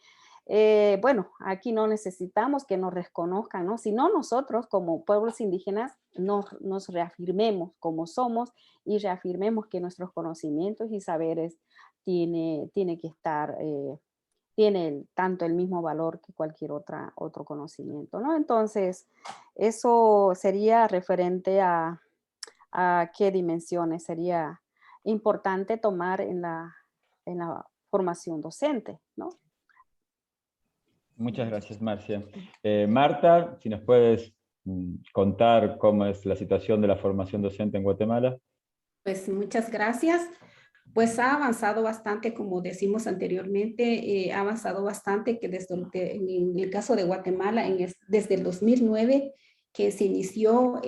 bueno, aquí no necesitamos que nos reconozcan, ¿no? Sino nosotros como pueblos indígenas nos reafirmemos como somos y reafirmemos que nuestros conocimientos y saberes tiene que estar, tiene tanto el mismo valor que cualquier otro conocimiento, ¿no? Entonces, eso sería referente a qué dimensiones sería importante tomar en la formación docente, ¿no? Muchas gracias, Marcia. Marta, si nos puedes contar cómo es la situación de la formación docente en Guatemala. Pues muchas gracias. Pues ha avanzado bastante, como decimos anteriormente, ha avanzado bastante que en el caso de Guatemala, desde el 2009, que se inició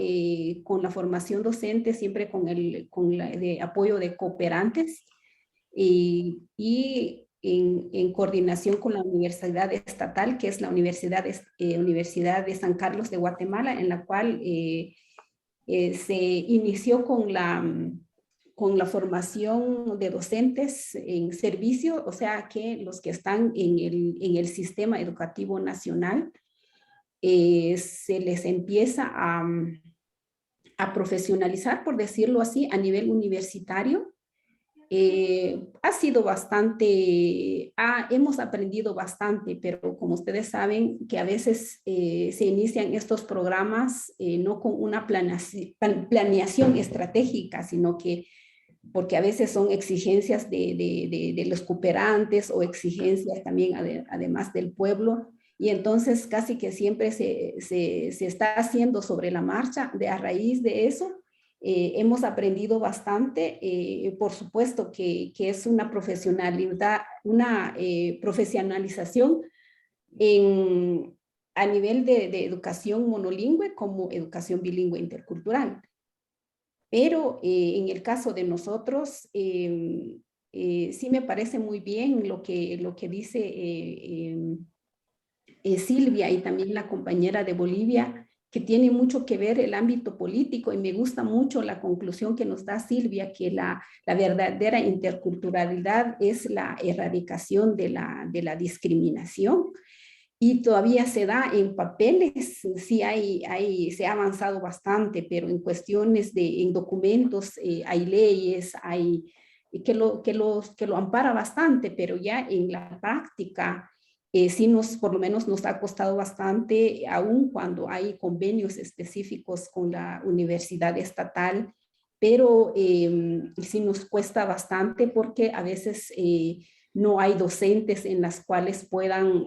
con la formación docente, siempre con el de apoyo de cooperantes y en coordinación con la Universidad Estatal, que es la Universidad de San Carlos de Guatemala, en la cual se inició con la formación de docentes en servicio, o sea que los que están en el sistema educativo nacional se les empieza a profesionalizar, por decirlo así, a nivel universitario, Ha sido bastante, hemos aprendido bastante, pero como ustedes saben que a veces se inician estos programas no con una planeación estratégica, sino que porque a veces son exigencias de los cooperantes o exigencias también además del pueblo, y entonces casi que siempre se está haciendo sobre la marcha. A raíz de eso hemos aprendido bastante. Por supuesto que es una profesionalidad, una profesionalización a nivel de educación monolingüe como educación bilingüe intercultural. Pero en el caso de nosotros, sí me parece muy bien lo que dice Silvia y también la compañera de Bolivia, que tiene mucho que ver el ámbito político, y me gusta mucho la conclusión que nos da Silvia, que la verdadera interculturalidad es la erradicación de la discriminación. Y todavía se da en papeles, sí se ha avanzado bastante, pero en cuestiones en documentos hay leyes, hay que lo ampara bastante, pero ya en la práctica sí por lo menos nos ha costado bastante, aun cuando hay convenios específicos con la universidad estatal, pero sí nos cuesta bastante porque a veces no hay docentes en las cuales puedan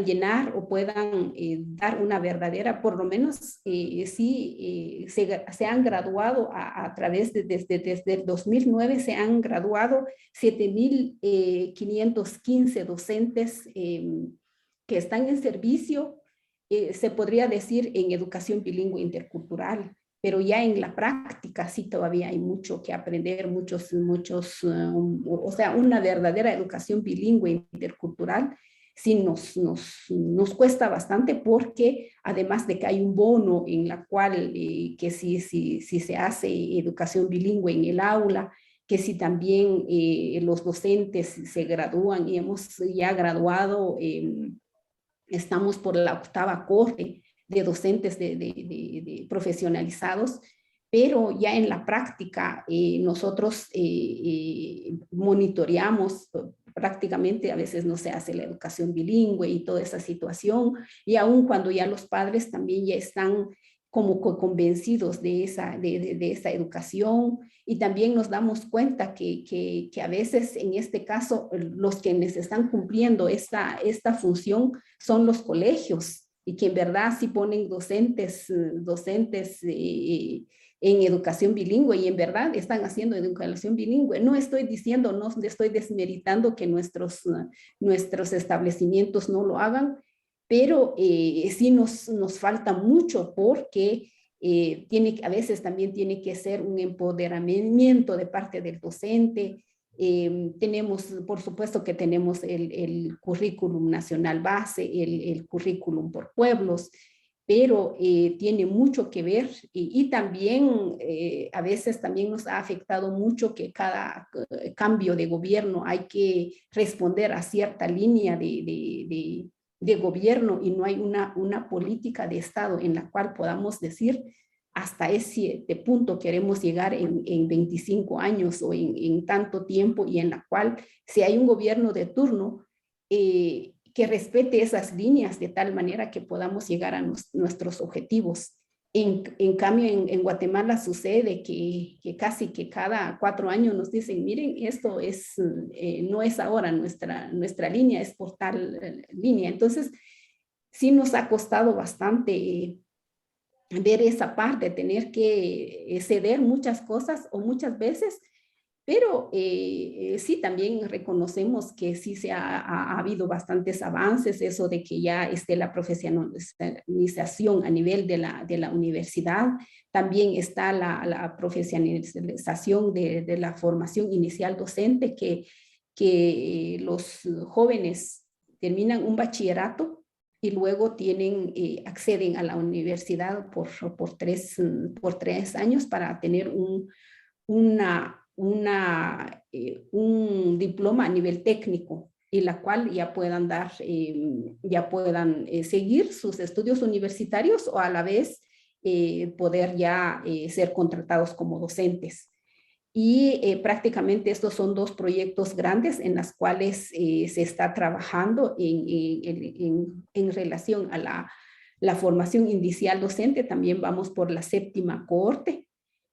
llenar o puedan dar una verdadera, por lo menos se han graduado a través desde el 2009 se han graduado 7.515 docentes que están en servicio, se podría decir en educación bilingüe intercultural, pero ya en la práctica sí todavía hay mucho que aprender, o sea, una verdadera educación bilingüe intercultural sí nos cuesta bastante, porque además de que hay un bono en la cual que si se hace educación bilingüe en el aula, que si también los docentes se gradúan, y hemos ya graduado, estamos por la 8ª corte de docentes de profesionalizados, pero ya en la práctica nosotros monitoreamos. Prácticamente a veces no se hace la educación bilingüe y toda esa situación, y aun cuando ya los padres también ya están como convencidos de esa educación, y también nos damos cuenta que a veces en este caso los quienes están cumpliendo esta función son los colegios, y que en verdad sí ponen docentes en educación bilingüe, y en verdad están haciendo educación bilingüe. No estoy diciendo, no estoy desmeritando que nuestros establecimientos no lo hagan, pero sí nos falta mucho, porque a veces también tiene que ser un empoderamiento de parte del docente. Por supuesto que tenemos el currículum nacional base, el currículum por pueblos, pero tiene mucho que ver, y también a veces también nos ha afectado mucho que cada cambio de gobierno hay que responder a cierta línea de gobierno, y no hay una política de Estado en la cual podamos decir hasta ese punto queremos llegar en 25 años o en tanto tiempo, y en la cual si hay un gobierno de turno que respete esas líneas de tal manera que podamos llegar a nuestros objetivos. En cambio, en Guatemala sucede que casi que cada 4 años nos dicen, miren, esto no es ahora nuestra línea, es por tal línea. Entonces, sí nos ha costado bastante ver esa parte, tener que ceder muchas cosas o muchas veces, pero sí también reconocemos que sí ha habido bastantes avances, eso de que ya esté la profesionalización a nivel de la universidad, también está la profesionalización de la formación inicial docente, que los jóvenes terminan un bachillerato y luego acceden a la universidad por 3 años para tener un diploma a nivel técnico, y la cual ya puedan seguir sus estudios universitarios, o a la vez poder ya ser contratados como docentes. Y prácticamente estos son dos proyectos grandes en los cuales se está trabajando en relación a la formación inicial docente. También vamos por la 7ª cohorte,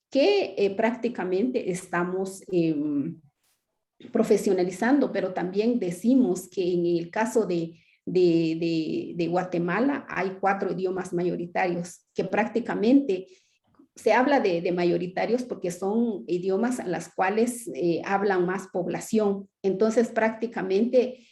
que prácticamente estamos profesionalizando, pero también decimos que en el caso de Guatemala hay 4 idiomas mayoritarios, que prácticamente se habla de mayoritarios porque son idiomas a los cuales hablan más población. Entonces prácticamente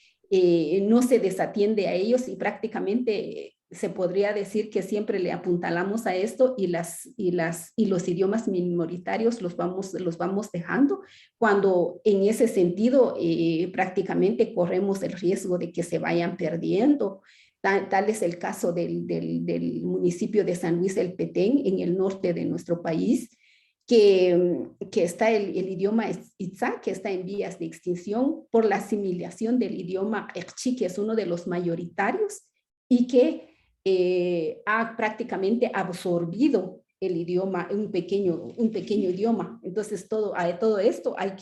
no se desatiende a ellos y prácticamente se podría decir que siempre le apuntalamos a esto y los idiomas minoritarios los vamos dejando, cuando en ese sentido prácticamente corremos el riesgo de que se vayan perdiendo. Tal es el caso del municipio de San Luis del Petén, en el norte de nuestro país, que está el idioma Itzá, que está en vías de extinción por la asimilación del idioma Ekchi, que es uno de los mayoritarios, y que ha prácticamente absorbido el idioma, un pequeño idioma. Entonces, a todo esto hay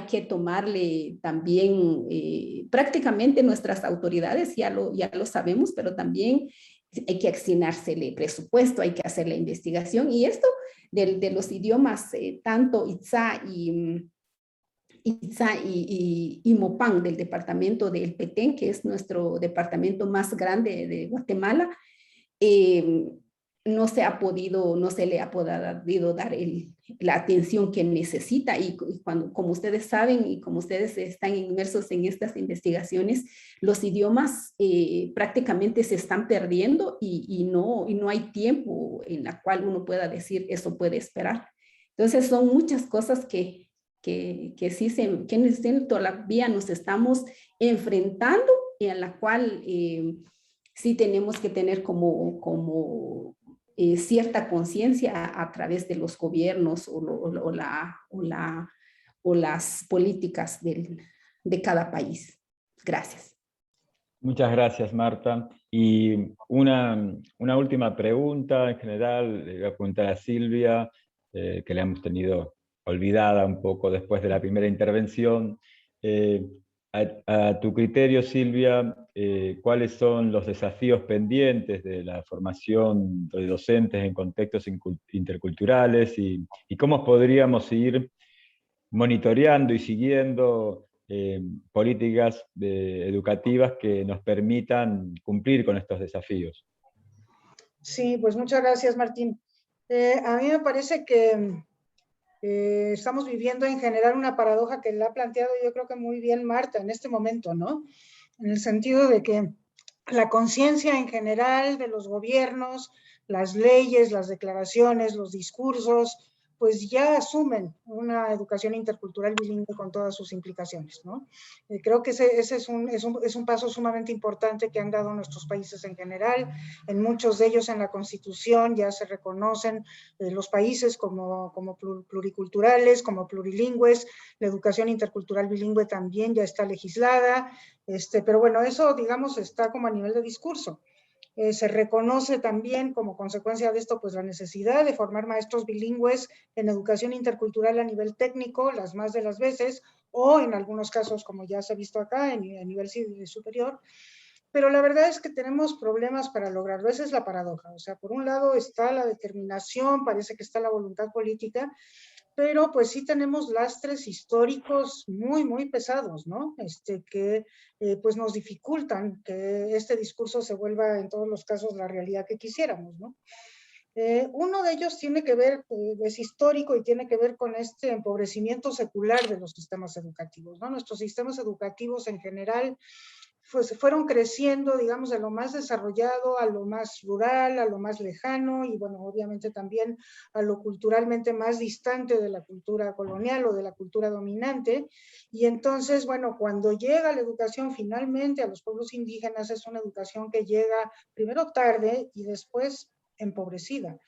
que tomarle también, prácticamente nuestras autoridades ya lo sabemos, pero también hay que asignársele presupuesto, hay que hacer la investigación. Y esto de los idiomas, tanto Itzá y Mopán del departamento del Petén, que es nuestro departamento más grande de Guatemala, no se le ha podido dar la atención que necesita, y como ustedes saben y como ustedes están inmersos en estas investigaciones, los idiomas prácticamente se están perdiendo y no hay tiempo en la cual uno pueda decir eso puede esperar. Entonces son muchas cosas que todavía nos estamos enfrentando y en la cual sí tenemos que tener como cierta conciencia a través de los gobiernos o las políticas de cada país. Gracias. Muchas gracias, Marta. Y una última pregunta en general, le voy a preguntar a Silvia, que la hemos tenido olvidada un poco después de la primera intervención. A tu criterio, Silvia, ¿cuáles son los desafíos pendientes de la formación de docentes en contextos interculturales y cómo podríamos ir monitoreando y siguiendo políticas educativas que nos permitan cumplir con estos desafíos? Sí, pues muchas gracias, Martín. A mí me parece que estamos viviendo en general una paradoja que la ha planteado yo creo que muy bien Marta en este momento, ¿no? En el sentido de que la conciencia en general de los gobiernos, las leyes, las declaraciones, los discursos, pues ya asumen una educación intercultural bilingüe con todas sus implicaciones, ¿no? Creo que ese es un paso sumamente importante que han dado nuestros países en general. En muchos de ellos en la Constitución ya se reconocen los países como pluriculturales, como plurilingües. La educación intercultural bilingüe también ya está legislada, pero bueno, eso digamos está como a nivel de discurso. Se reconoce también como consecuencia de esto pues la necesidad de formar maestros bilingües en educación intercultural a nivel técnico las más de las veces, o en algunos casos como ya se ha visto acá a nivel superior. Pero la verdad es que tenemos problemas para lograrlo. Esa es la paradoja. O sea, por un lado está la determinación, parece que está la voluntad política, pero pues sí tenemos lastres históricos muy, muy pesados, ¿no? Que pues nos dificultan que este discurso se vuelva en todos los casos la realidad que quisiéramos, ¿no? Uno de ellos tiene que ver, es histórico y tiene que ver con este empobrecimiento secular de los sistemas educativos, ¿no? Nuestros sistemas educativos en general pues fueron creciendo, digamos, de lo más desarrollado a lo más rural, a lo más lejano y, bueno, obviamente también a lo culturalmente más distante de la cultura colonial o de la cultura dominante. Y entonces, bueno, cuando llega la educación finalmente a los pueblos indígenas, es una educación que llega primero tarde y después empobrecida.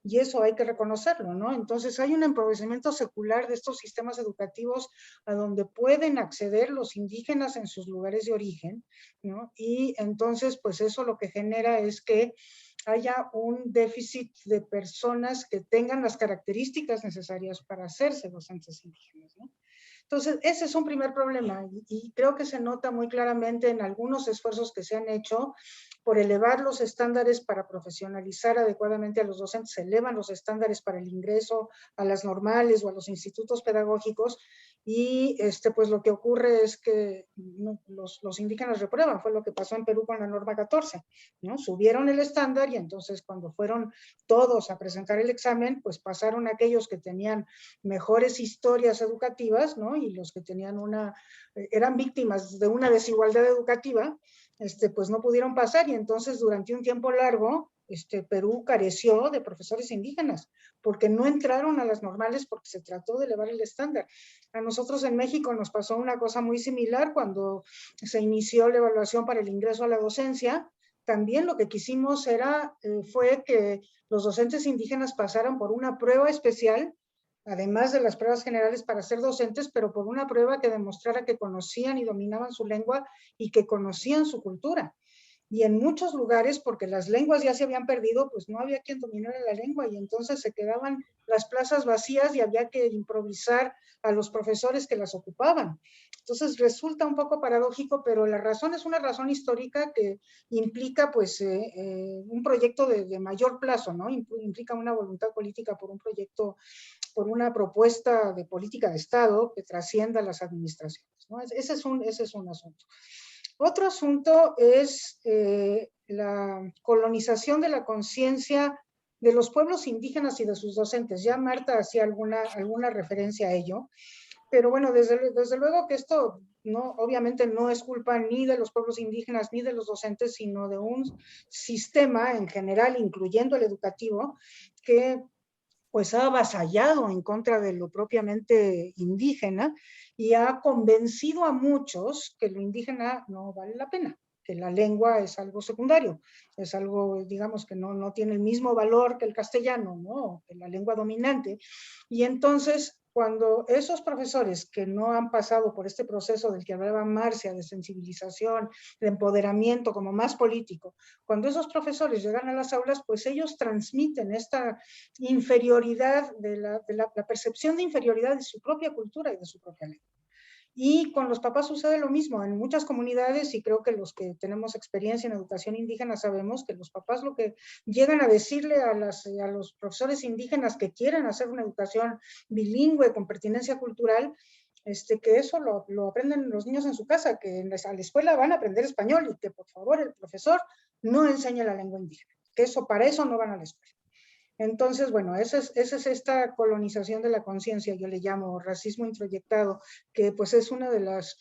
Y eso hay que reconocerlo, ¿no? Entonces hay un empobrecimiento secular de estos sistemas educativos a donde pueden acceder los indígenas en sus lugares de origen, ¿no? Y entonces, pues eso lo que genera es que haya un déficit de personas que tengan las características necesarias para hacerse docentes indígenas, ¿no? Entonces, ese es un primer problema y creo que se nota muy claramente en algunos esfuerzos que se han hecho por elevar los estándares para profesionalizar adecuadamente a los docentes, se elevan los estándares para el ingreso a las normales o a los institutos pedagógicos y pues lo que ocurre es que los indígenas reprueban, fue lo que pasó en Perú con la norma 14, ¿no? Subieron el estándar y entonces cuando fueron todos a presentar el examen, pues pasaron aquellos que tenían mejores historias educativas, ¿no? Y los que tenían eran víctimas de una desigualdad educativa, pues no pudieron pasar y entonces durante un tiempo largo, Perú careció de profesores indígenas porque no entraron a las normales porque se trató de elevar el estándar. A nosotros en México nos pasó una cosa muy similar cuando se inició la evaluación para el ingreso a la docencia. También lo que quisimos fue que los docentes indígenas pasaran por una prueba especial, además de las pruebas generales para ser docentes, pero por una prueba que demostrara que conocían y dominaban su lengua y que conocían su cultura. Y en muchos lugares, porque las lenguas ya se habían perdido, pues no había quien dominara la lengua y entonces se quedaban las plazas vacías y había que improvisar a los profesores que las ocupaban. Entonces resulta un poco paradójico, pero la razón es una razón histórica que implica pues un proyecto de mayor plazo, ¿no? Implica una voluntad política por un proyecto, por una propuesta de política de Estado que trascienda las administraciones, ¿no? Ese es un asunto. Otro asunto es la colonización de la conciencia de los pueblos indígenas y de sus docentes. Ya Marta hacía alguna referencia a ello, pero bueno, desde luego que esto obviamente no es culpa ni de los pueblos indígenas ni de los docentes, sino de un sistema en general, incluyendo el educativo, que pues ha avasallado en contra de lo propiamente indígena y ha convencido a muchos que lo indígena no vale la pena, que la lengua es algo secundario, es algo, digamos, que no tiene el mismo valor que el castellano, ¿no? Que la lengua dominante. Y entonces, cuando esos profesores que no han pasado por este proceso del que hablaba Marcia, de sensibilización, de empoderamiento como más político, cuando esos profesores llegan a las aulas, pues ellos transmiten esta inferioridad, la percepción de inferioridad de su propia cultura y de su propia lengua. Y con los papás sucede lo mismo en muchas comunidades y creo que los que tenemos experiencia en educación indígena sabemos que los papás lo que llegan a decirle a los profesores indígenas que quieren hacer una educación bilingüe con pertinencia cultural, que eso lo aprenden los niños en su casa, que a la escuela van a aprender español y que por favor el profesor no enseñe la lengua indígena, que para eso no van a la escuela. Entonces, bueno, esa es esta colonización de la conciencia, yo le llamo racismo introyectado, que pues es uno de las,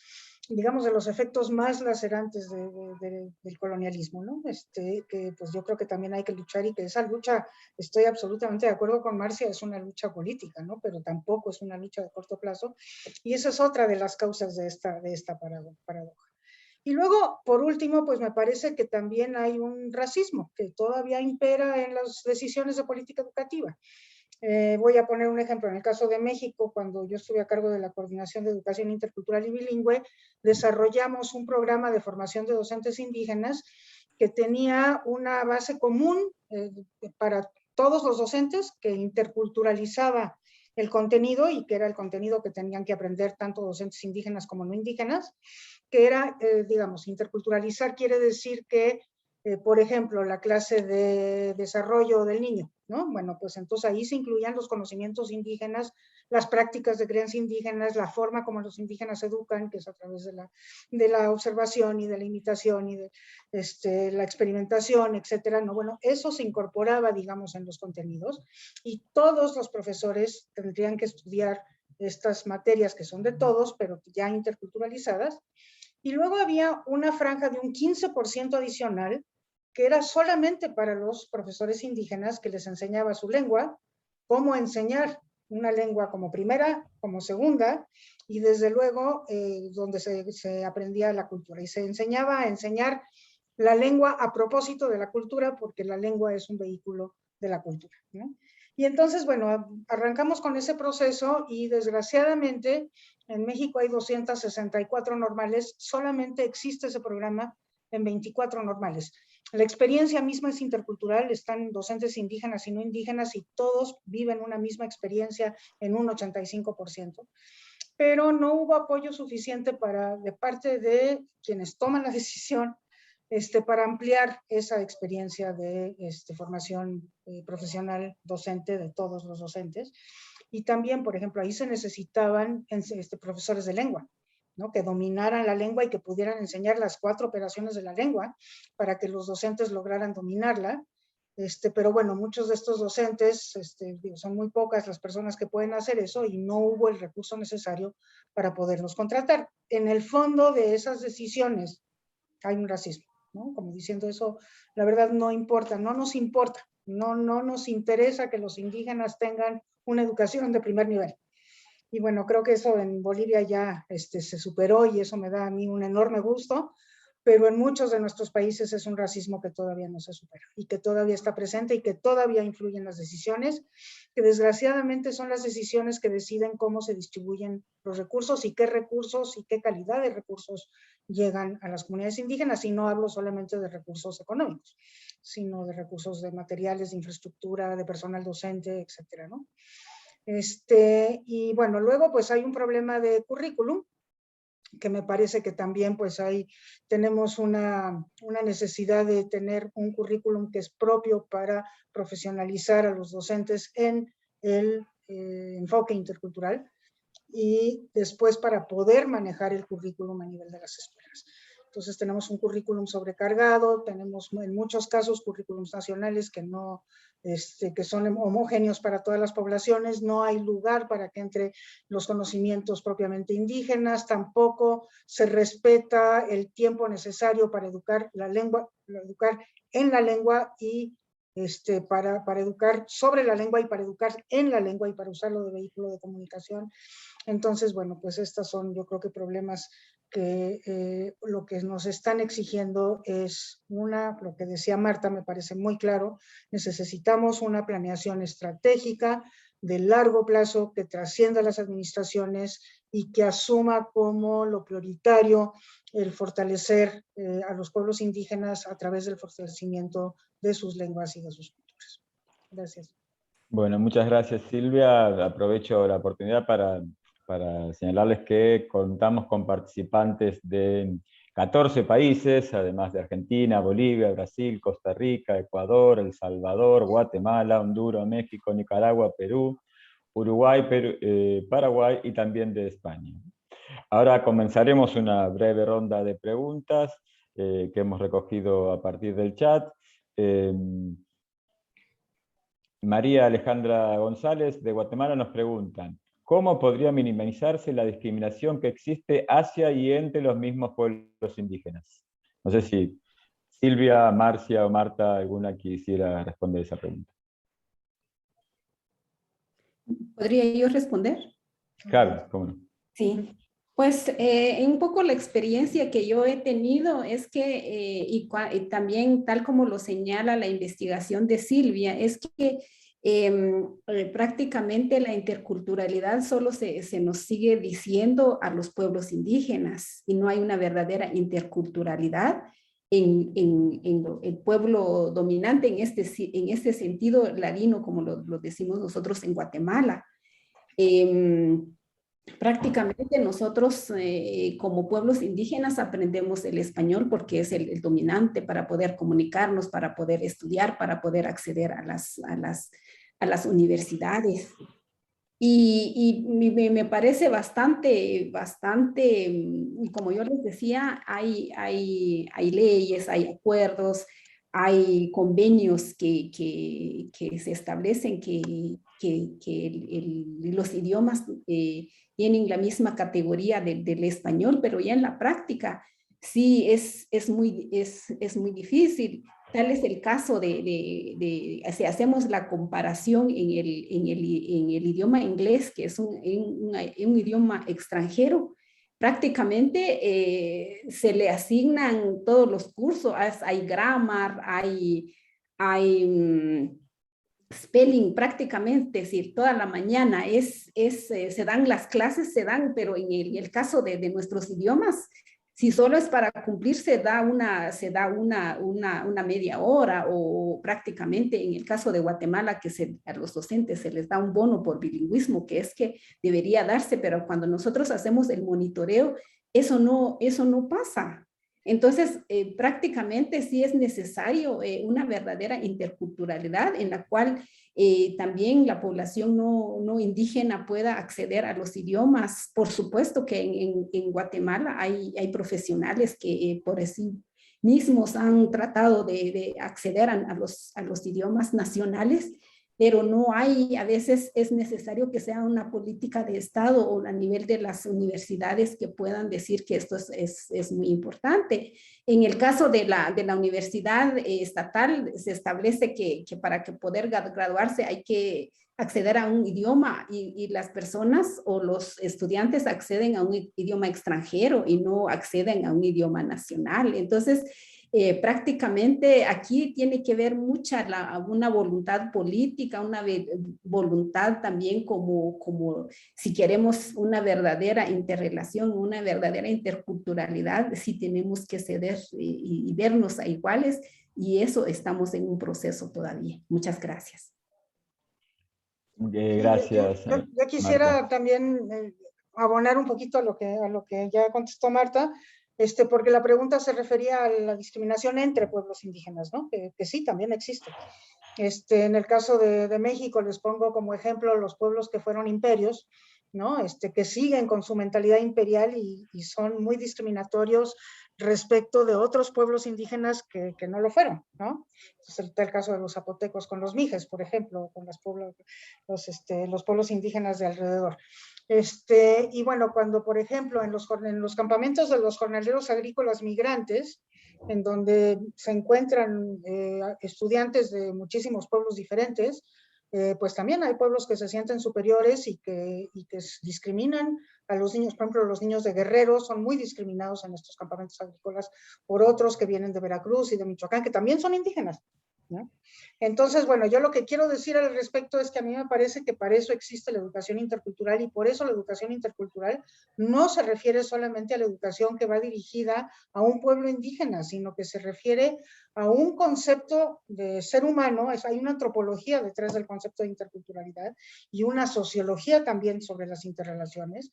digamos, de los efectos más lacerantes del colonialismo, ¿no? Que pues yo creo que también hay que luchar y que esa lucha, estoy absolutamente de acuerdo con Marcia, es una lucha política, ¿no? Pero tampoco es una lucha de corto plazo y esa es otra de las causas de esta paradoja. Y luego, por último, pues me parece que también hay un racismo que todavía impera en las decisiones de política educativa. Voy a poner un ejemplo. En el caso de México, cuando yo estuve a cargo de la Coordinación de Educación Intercultural y Bilingüe, desarrollamos un programa de formación de docentes indígenas que tenía una base común para todos los docentes, que interculturalizaba el contenido y que era el contenido que tenían que aprender tanto docentes indígenas como no indígenas, que era, digamos, interculturalizar quiere decir que, por ejemplo, la clase de desarrollo del niño, ¿no? Bueno, pues entonces ahí se incluían los conocimientos indígenas, las prácticas de crianza indígenas, la forma como los indígenas educan, que es a través de la observación y de la imitación y de la experimentación, etcétera, ¿no? Bueno, eso se incorporaba, digamos, en los contenidos y todos los profesores tendrían que estudiar estas materias que son de todos, pero ya interculturalizadas. Y luego había una franja de un 15% adicional que era solamente para los profesores indígenas, que les enseñaba su lengua, cómo enseñar una lengua como primera, como segunda, y desde luego donde se aprendía la cultura. Y se enseñaba a enseñar la lengua a propósito de la cultura, porque la lengua es un vehículo de la cultura, ¿no? Y entonces, bueno, arrancamos con ese proceso y desgraciadamente en México hay 264 normales, solamente existe ese programa en 24 normales. La experiencia misma es intercultural, están docentes indígenas y no indígenas y todos viven una misma experiencia en un 85%, pero no hubo apoyo suficiente de parte de quienes toman la decisión para ampliar esa experiencia de formación profesional docente de todos los docentes. Y también, por ejemplo, ahí se necesitaban profesores de lengua, ¿no? Que dominaran la lengua y que pudieran enseñar las 4 operaciones de la lengua para que los docentes lograran dominarla. Pero bueno, muchos de estos docentes, son muy pocas las personas que pueden hacer eso y no hubo el recurso necesario para poderlos contratar. En el fondo de esas decisiones hay un racismo, ¿no? Como diciendo eso, la verdad no importa, no nos importa, no nos interesa que los indígenas tengan una educación de primer nivel. Y bueno, creo que eso en Bolivia ya se superó y eso me da a mí un enorme gusto, pero en muchos de nuestros países es un racismo que todavía no se supera y que todavía está presente y que todavía influye en las decisiones, que desgraciadamente son las decisiones que deciden cómo se distribuyen los recursos y qué calidad de recursos llegan a las comunidades indígenas. Y no hablo solamente de recursos económicos, sino de recursos de materiales, de infraestructura, de personal docente, etcétera, ¿no? Y bueno, luego pues hay un problema de currículum, que me parece que también pues ahí tenemos una necesidad de tener un currículum que es propio para profesionalizar a los docentes en el enfoque intercultural y después para poder manejar el currículum a nivel de las escuelas. Entonces tenemos un currículum sobrecargado, tenemos en muchos casos currículums nacionales que que son homogéneos para todas las poblaciones, no hay lugar para que entre los conocimientos propiamente indígenas, tampoco se respeta el tiempo necesario para educar educar en la lengua y para educar sobre la lengua y para educar en la lengua y para usarlo de vehículo de comunicación. Entonces, bueno, pues estas son, yo creo que problemas que lo que nos están exigiendo es lo que decía Marta, me parece muy claro, necesitamos una planeación estratégica de largo plazo que trascienda las administraciones y que asuma como lo prioritario el fortalecer a los pueblos indígenas a través del fortalecimiento de sus lenguas y de sus culturas. Gracias. Bueno, muchas gracias, Silvia. Aprovecho la oportunidad para señalarles que contamos con participantes de 14 países, además de Argentina, Bolivia, Brasil, Costa Rica, Ecuador, El Salvador, Guatemala, Honduras, México, Nicaragua, Perú, Uruguay, Paraguay y también de España. Ahora comenzaremos una breve ronda de preguntas que hemos recogido a partir del chat. María Alejandra González de Guatemala nos pregunta: ¿cómo podría minimizarse la discriminación que existe hacia y entre los mismos pueblos indígenas? No sé si Silvia, Marcia o Marta, alguna quisiera responder esa pregunta. ¿Podría yo responder? Claro, cómo no. Sí, pues un poco la experiencia que yo he tenido es que, y también tal como lo señala la investigación de Silvia, es que prácticamente la interculturalidad solo se nos sigue diciendo a los pueblos indígenas y no hay una verdadera interculturalidad en el pueblo dominante en este sentido ladino, como lo decimos nosotros en Guatemala. Prácticamente nosotros como pueblos indígenas aprendemos el español porque es el dominante para poder comunicarnos, para poder estudiar, para poder acceder a las universidades. Y me parece bastante, como yo les decía, hay leyes, hay acuerdos, hay convenios que se establecen que los idiomas tienen la misma categoría del español, pero ya en la práctica sí es muy difícil. Tal es el caso si hacemos la comparación en el idioma inglés, que es un idioma extranjero, prácticamente se le asignan todos los cursos, hay grammar, hay spelling prácticamente, es decir, toda la mañana se dan las clases, pero en el caso de nuestros idiomas, Si solo es para cumplir, se da una media hora o prácticamente en el caso de Guatemala, que a los docentes se les da un bono por bilingüismo, que es que debería darse, pero cuando nosotros hacemos el monitoreo, eso no pasa. Entonces, prácticamente sí es necesario una verdadera interculturalidad en la cual también la población no indígena pueda acceder a los idiomas. Por supuesto que en Guatemala hay profesionales que por sí mismos han tratado de acceder a los idiomas nacionales, pero no hay, a veces es necesario que sea una política de Estado o a nivel de las universidades que puedan decir que esto es muy importante. En el caso de la universidad estatal, se establece que para que poder graduarse hay que acceder a un idioma y las personas o los estudiantes acceden a un idioma extranjero y no acceden a un idioma nacional. Entonces, prácticamente aquí tiene que ver una voluntad política, una voluntad también como si queremos una verdadera interrelación, una verdadera interculturalidad, sí tenemos que ceder y vernos a iguales, y eso estamos en un proceso todavía. Muchas gracias. Gracias. Yo quisiera Marta. también abonar un poquito a lo que ya contestó Marta, porque la pregunta se refería a la discriminación entre pueblos indígenas, ¿no? Que sí, también existe. En el caso de México, les pongo como ejemplo los pueblos que fueron imperios, ¿no? Que siguen con su mentalidad imperial y son muy discriminatorios respecto de otros pueblos indígenas que no lo fueron, ¿no? Entonces, está el caso de los zapotecos con los mijes, por ejemplo, con los pueblos indígenas de alrededor. Y bueno, cuando, por ejemplo, en los campamentos de los jornaleros agrícolas migrantes, en donde se encuentran estudiantes de muchísimos pueblos diferentes, pues también hay pueblos que se sienten superiores y que discriminan a los niños. Por ejemplo, los niños de Guerrero son muy discriminados en estos campamentos agrícolas por otros que vienen de Veracruz y de Michoacán, que también son indígenas, ¿no? Entonces, bueno, yo lo que quiero decir al respecto es que a mí me parece que para eso existe la educación intercultural, y por eso la educación intercultural no se refiere solamente a la educación que va dirigida a un pueblo indígena, sino que se refiere a un concepto de ser humano. Hay una antropología detrás del concepto de interculturalidad y una sociología también sobre las interrelaciones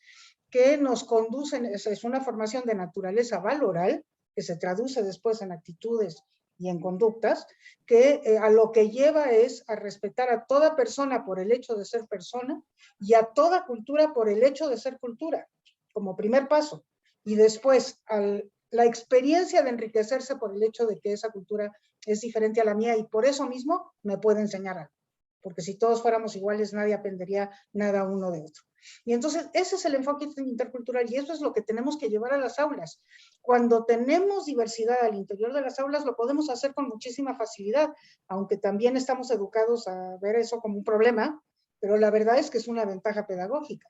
que nos conducen. Es una formación de naturaleza valoral que se traduce después en actitudes y en conductas, que a lo que lleva es a respetar a toda persona por el hecho de ser persona y a toda cultura por el hecho de ser cultura, como primer paso. Y después, la experiencia de enriquecerse por el hecho de que esa cultura es diferente a la mía y por eso mismo me puede enseñar algo. Porque si todos fuéramos iguales, nadie aprendería nada uno de otro. Y entonces ese es el enfoque intercultural y eso es lo que tenemos que llevar a las aulas. Cuando tenemos diversidad al interior de las aulas, lo podemos hacer con muchísima facilidad, aunque también estamos educados a ver eso como un problema, pero la verdad es que es una ventaja pedagógica.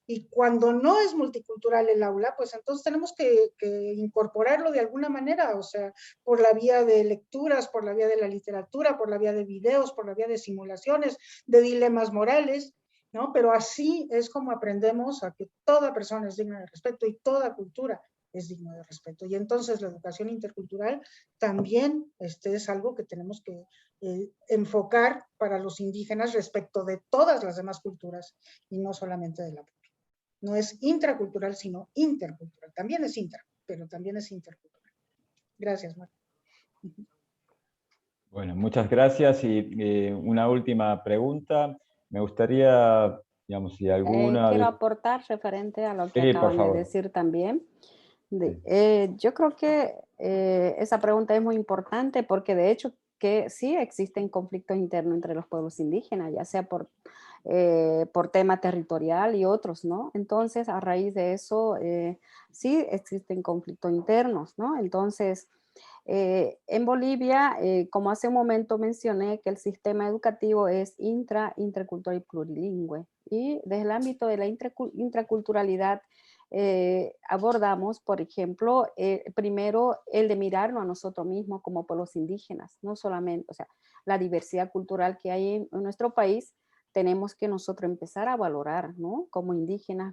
Y cuando no es multicultural el aula, pues entonces tenemos que incorporarlo de alguna manera, o sea, por la vía de lecturas, por la vía de la literatura, por la vía de videos, por la vía de simulaciones, de dilemas morales, ¿no? Pero así es como aprendemos a que toda persona es digna de respeto y toda cultura es digna de respeto. Y entonces la educación intercultural también es algo que tenemos que enfocar para los indígenas respecto de todas las demás culturas y no solamente de la propia. No es intracultural, sino intercultural. También es intra, pero también es intercultural. Gracias, Marta. Bueno, muchas gracias. Y una última pregunta. Me gustaría, digamos, si alguna... Quiero aportar referente a lo que Sí, por acaban de favor. decir también. Sí. Yo creo que esa pregunta es muy importante porque de hecho que sí existen conflictos internos entre los pueblos indígenas, ya sea por tema territorial y otros, ¿no? Entonces, a raíz de eso, sí existen conflictos internos, ¿no? Entonces, en Bolivia, como hace un momento mencioné, que el sistema educativo es intercultural y plurilingüe. Y desde el ámbito de la intraculturalidad, abordamos, por ejemplo, primero el de mirarnos a nosotros mismos como pueblos indígenas, no solamente, o sea, la diversidad cultural que hay en nuestro país, tenemos que nosotros empezar a valorar, ¿no? Como indígenas,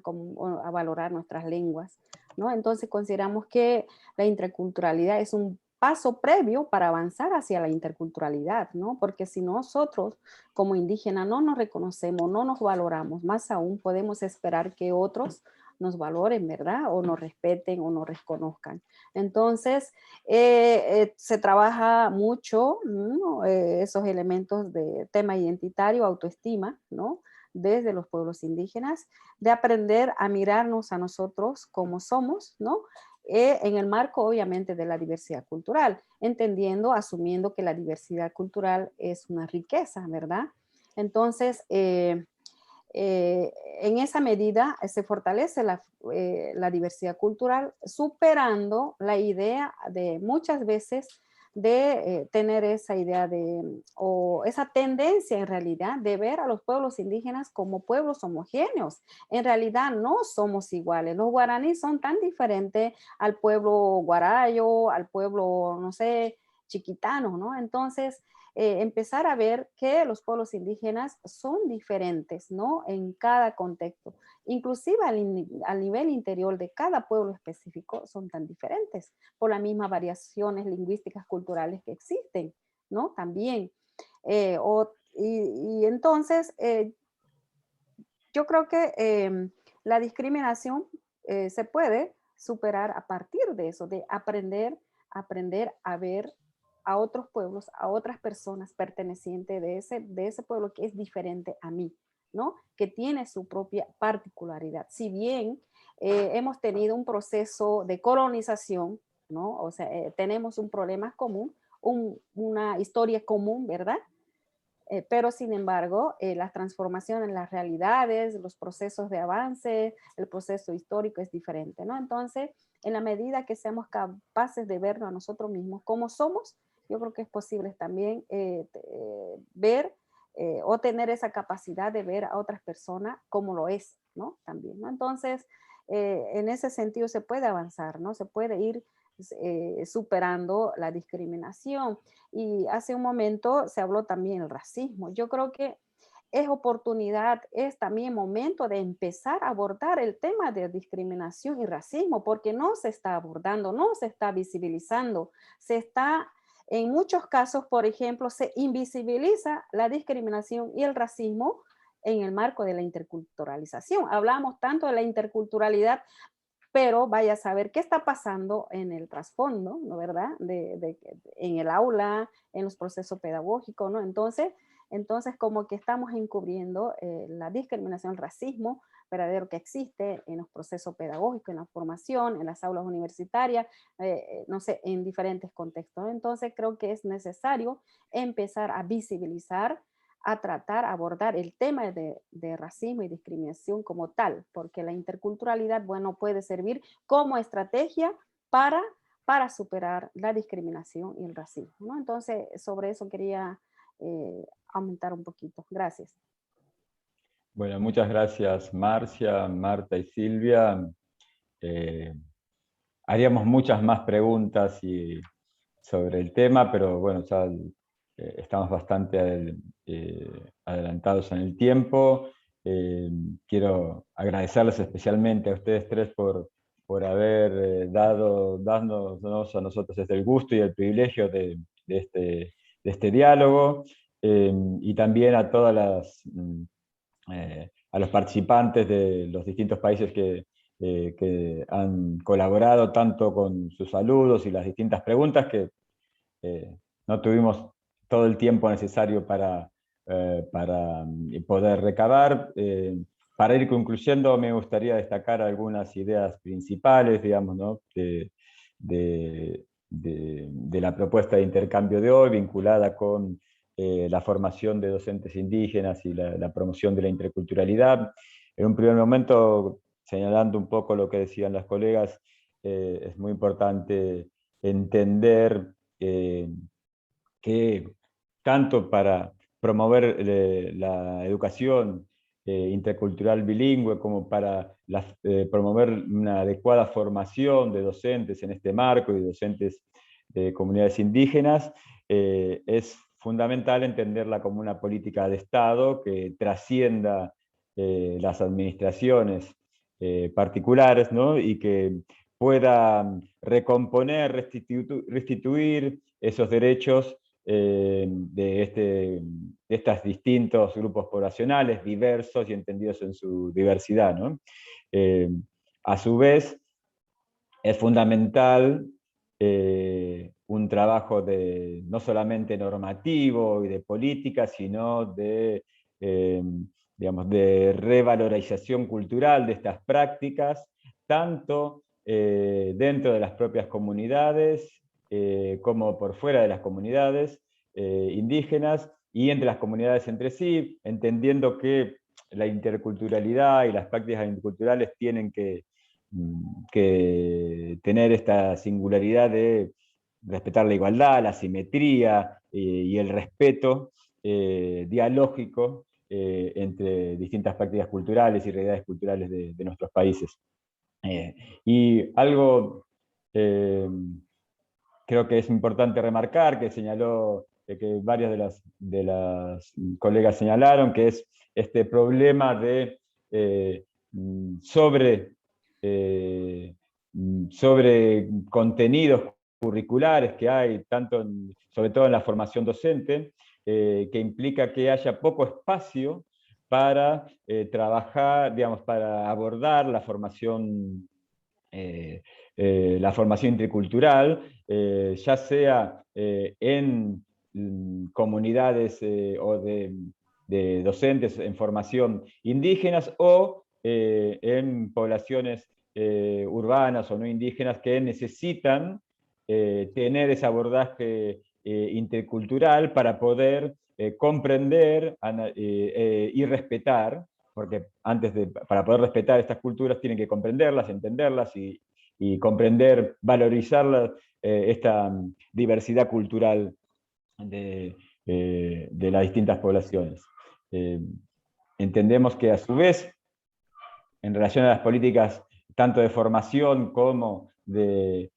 a valorar nuestras lenguas, ¿no? Entonces consideramos que la interculturalidad es un paso previo para avanzar hacia la interculturalidad, ¿no? Porque si nosotros como indígenas no nos reconocemos, no nos valoramos, más aún podemos esperar que otros nos valoren, ¿verdad? O nos respeten o nos reconozcan. Entonces, se trabaja mucho, ¿no? Esos elementos de tema identitario, autoestima, ¿no? Desde los pueblos indígenas, de aprender a mirarnos a nosotros como somos, ¿no? En el marco, obviamente, de la diversidad cultural, entendiendo, asumiendo que la diversidad cultural es una riqueza, ¿verdad? Entonces, en esa medida se fortalece la diversidad cultural, superando la idea de muchas veces de tener esa idea o esa tendencia en realidad de ver a los pueblos indígenas como pueblos homogéneos. En realidad no somos iguales. Los guaraníes son tan diferentes al pueblo guarayo, al pueblo, no sé, chiquitano, ¿no? Entonces, empezar a ver que los pueblos indígenas son diferentes, ¿no? En cada contexto. Inclusive al nivel interior de cada pueblo específico son tan diferentes por las mismas variaciones lingüísticas culturales que existen, ¿no? También. Y entonces, yo creo que la discriminación se puede superar a partir de eso, de aprender a ver a otros pueblos, a otras personas pertenecientes de ese pueblo que es diferente a mí, ¿no? Que tiene su propia particularidad. Si bien hemos tenido un proceso de colonización, ¿no? O sea, tenemos un problema común, una historia común, ¿verdad? Pero sin embargo, las transformaciones, las realidades, los procesos de avance, el proceso histórico es diferente, ¿no? Entonces, en la medida que seamos capaces de vernos a nosotros mismos como somos, yo creo que es posible también ver o tener esa capacidad de ver a otras personas como lo es, ¿no? También, ¿no? Entonces, en ese sentido se puede avanzar, ¿no? Se puede ir superando la discriminación. Y hace un momento se habló también del racismo. Yo creo que es oportunidad, es también momento de empezar a abordar el tema de discriminación y racismo, porque no se está abordando, no se está visibilizando, se está, en muchos casos, por ejemplo, se invisibiliza la discriminación y el racismo en el marco de la interculturalización. Hablamos tanto de la interculturalidad, pero vaya a saber qué está pasando en el trasfondo, ¿no? ¿Verdad? En el aula, en los procesos pedagógicos, ¿no? Entonces como que estamos encubriendo la discriminación, el racismo verdadero que existe en los procesos pedagógicos, en la formación, en las aulas universitarias, no sé, en diferentes contextos, ¿no? Entonces creo que es necesario empezar a visibilizar, a tratar, a abordar el tema de racismo y discriminación como tal, porque la interculturalidad, bueno, puede servir como estrategia para superar la discriminación y el racismo, ¿no? Entonces, sobre eso quería aumentar un poquito. Gracias. Bueno, muchas gracias Marcia, Marta y Silvia. Haríamos muchas más preguntas sobre el tema, pero bueno, ya estamos bastante adelantados en el tiempo. Quiero agradecerles especialmente a ustedes tres por haber dándonos a nosotros el gusto y el privilegio de este diálogo, y también a todas a los participantes de los distintos países que han colaborado tanto con sus saludos y las distintas preguntas que no tuvimos todo el tiempo necesario para poder recabar. Para ir concluyendo, me gustaría destacar algunas ideas principales, digamos, ¿no? de la propuesta de intercambio de hoy, vinculada con la formación de docentes indígenas y la promoción de la interculturalidad. En un primer momento, señalando un poco lo que decían las colegas, es muy importante entender que tanto para promover la educación intercultural bilingüe como para promover una adecuada formación de docentes en este marco y docentes de comunidades indígenas, es fundamental entenderla como una política de Estado que trascienda las administraciones particulares, ¿no? Y que pueda recomponer, restituir esos derechos de estos distintos grupos poblacionales, diversos y entendidos en su diversidad, ¿no? A su vez, es fundamental un trabajo no solamente normativo y de política, sino digamos, de revalorización cultural de estas prácticas, tanto dentro de las propias comunidades como por fuera de las comunidades indígenas y entre las comunidades entre sí, entendiendo que la interculturalidad y las prácticas interculturales tienen que tener esta singularidad de respetar la igualdad, la simetría y el respeto dialógico entre distintas prácticas culturales y realidades culturales de nuestros países. Y algo creo que es importante remarcar, que señaló, que varias de las colegas señalaron, que es este problema de sobre contenidos curriculares que hay, sobre todo en la formación docente, que implica que haya poco espacio para trabajar, digamos, para abordar la formación intercultural, ya sea en comunidades o de docentes en formación indígenas o en poblaciones urbanas o no indígenas que necesitan tener ese abordaje intercultural para poder comprender y respetar, porque para poder respetar estas culturas tienen que comprenderlas, entenderlas y comprender, valorizar esta diversidad cultural de las distintas poblaciones. Entendemos que a su vez, en relación a las políticas tanto de formación como de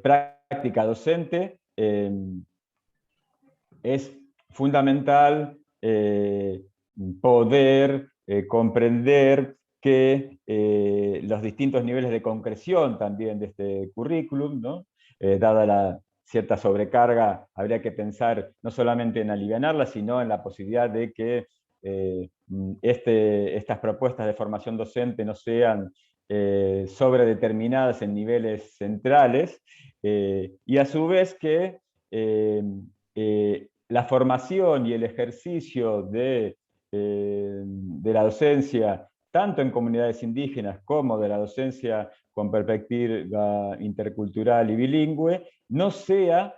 práctica docente, es fundamental poder comprender que los distintos niveles de concreción también de este currículum, ¿no? Dada la cierta sobrecarga, habría que pensar no solamente en alivianarla, sino en la posibilidad de que estas propuestas de formación docente no sean sobredeterminadas en niveles centrales, y a su vez que la formación y el ejercicio de la docencia, tanto en comunidades indígenas como de la docencia con perspectiva intercultural y bilingüe, no sea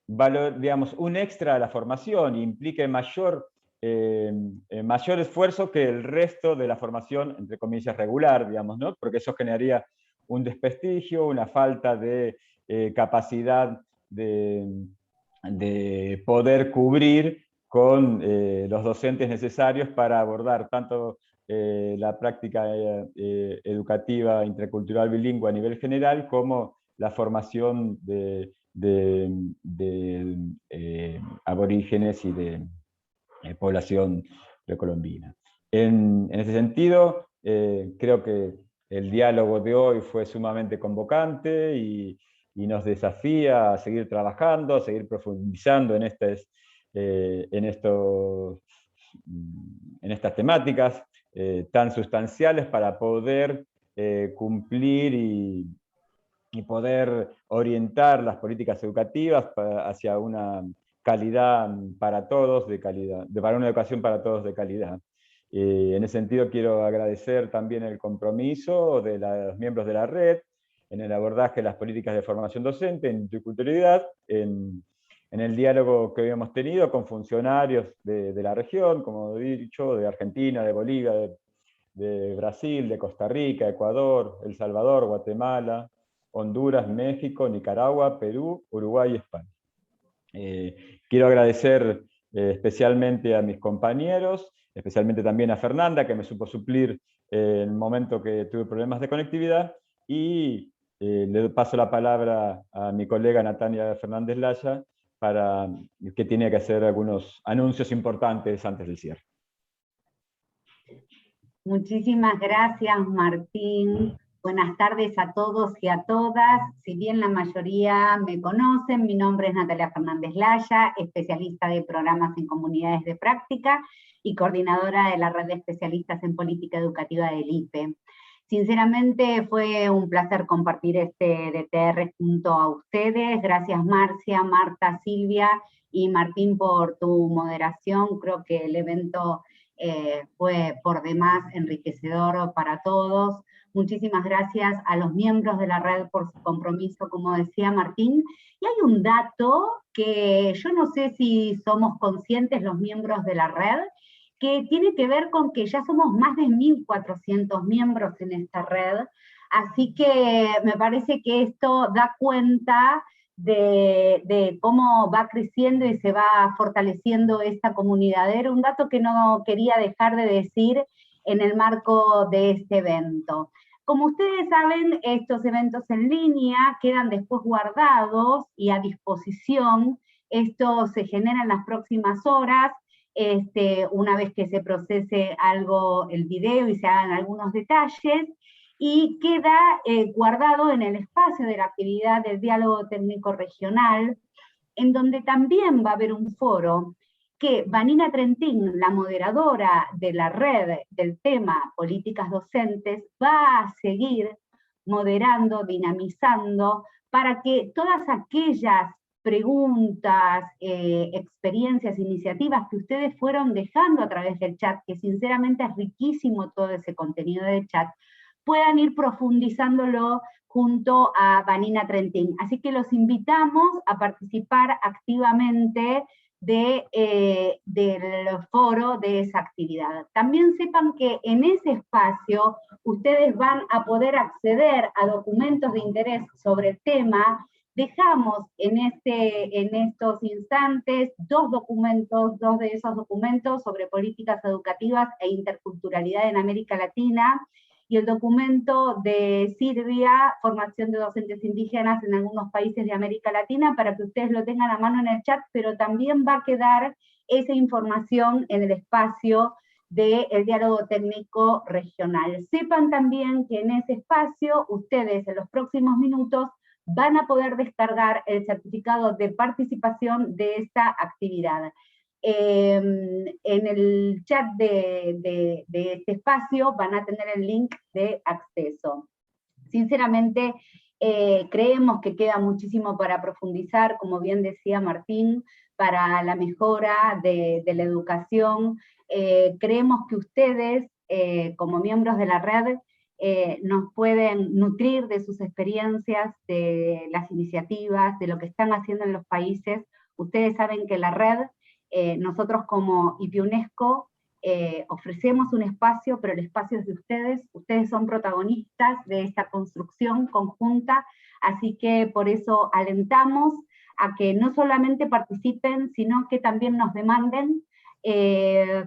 digamos, un extra a la formación, implique mayor esfuerzo que el resto de la formación, entre comillas, regular, digamos, ¿no? Porque eso generaría un desprestigio, una falta de capacidad de poder cubrir con los docentes necesarios para abordar tanto la práctica educativa intercultural bilingüe a nivel general, como la formación de aborígenes y de población precolombina. En ese sentido, creo que el diálogo de hoy fue sumamente convocante y nos desafía a seguir trabajando, a seguir profundizando en estas temáticas tan sustanciales para poder cumplir y poder orientar las políticas educativas hacia una calidad para todos, para una educación para todos de calidad. En ese sentido quiero agradecer también el compromiso de los miembros de la red en el abordaje de las políticas de formación docente, en interculturalidad, en el diálogo que habíamos tenido con funcionarios de la región, como he dicho, de Argentina, de Bolivia, de Brasil, de Costa Rica, Ecuador, El Salvador, Guatemala, Honduras, México, Nicaragua, Perú, Uruguay y España. Quiero agradecer especialmente a mis compañeros, especialmente también a Fernanda, que me supo suplir en el momento que tuve problemas de conectividad, y le paso la palabra a mi colega Natalia Fernández Laya, que tiene que hacer algunos anuncios importantes antes del cierre. Muchísimas gracias, Martín, Buenas tardes a todos y a todas. Si bien la mayoría me conocen, mi nombre es Natalia Fernández Laya, especialista de programas en comunidades de práctica y coordinadora de la red de especialistas en política educativa del IPE. Sinceramente fue un placer compartir este DTR junto a ustedes. Gracias Marcia, Marta, Silvia y Martín por tu moderación. Creo que el evento fue por demás enriquecedor para todos. Muchísimas gracias a los miembros de la red por su compromiso, como decía Martín. Y hay un dato que yo no sé si somos conscientes los miembros de la red, que tiene que ver con que ya somos más de 1.400 miembros en esta red, así que me parece que esto da cuenta de cómo va creciendo y se va fortaleciendo esta comunidad. Era un dato que no quería dejar de decir en el marco de este evento. Como ustedes saben, estos eventos en línea quedan después guardados y a disposición. Esto se genera en las próximas horas, una vez que se procese algo, el video, y se hagan algunos detalles, y queda guardado en el espacio de la actividad del diálogo técnico regional, en donde también va a haber un foro que Vanina Trentín, la moderadora de la red del tema políticas docentes, va a seguir moderando, dinamizando, para que todas aquellas preguntas, experiencias, iniciativas que ustedes fueron dejando a través del chat, que sinceramente es riquísimo todo ese contenido de chat, puedan ir profundizándolo junto a Vanina Trentín. Así que los invitamos a participar activamente del foro de esa actividad. También sepan que en ese espacio ustedes van a poder acceder a documentos de interés sobre el tema. Dejamos en estos instantes dos de esos documentos sobre políticas educativas e interculturalidad en América Latina, y el documento de Silvia, formación de docentes indígenas en algunos países de América Latina, para que ustedes lo tengan a mano en el chat, pero también va a quedar esa información en el espacio del diálogo técnico regional. Sepan también que en ese espacio ustedes en los próximos minutos van a poder descargar el certificado de participación de esta actividad. En el chat de este espacio van a tener el link de acceso. Sinceramente, creemos que queda muchísimo para profundizar, como bien decía Martín, para la mejora de la educación. Creemos que ustedes, como miembros de la red, nos pueden nutrir de sus experiencias, de las iniciativas, de lo que están haciendo en los países. Ustedes saben que la red, nosotros como IPE UNESCO ofrecemos un espacio, pero el espacio es de ustedes son protagonistas de esta construcción conjunta, así que por eso alentamos a que no solamente participen, sino que también nos demanden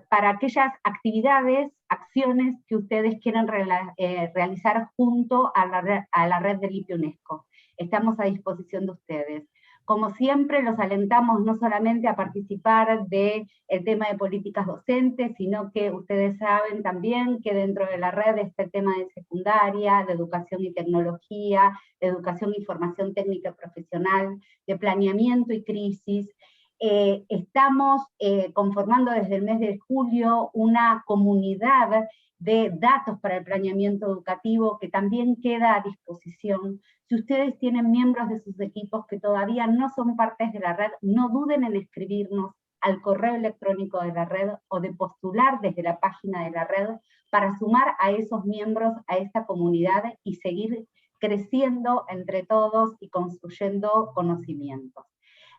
para aquellas actividades, acciones que ustedes quieran realizar junto a la red del IPE UNESCO. Estamos a disposición de ustedes. Como siempre, los alentamos no solamente a participar del tema de políticas docentes, sino que ustedes saben también que dentro de la red está el tema de secundaria, de educación y tecnología, de educación y formación técnica profesional, de planeamiento y crisis. Estamos conformando desde el mes de julio una comunidad de datos para el planeamiento educativo que también queda a disposición. Si ustedes tienen miembros de sus equipos que todavía no son partes de la red, no duden en escribirnos al correo electrónico de la red o de postular desde la página de la red para sumar a esos miembros a esta comunidad y seguir creciendo entre todos y construyendo conocimientos.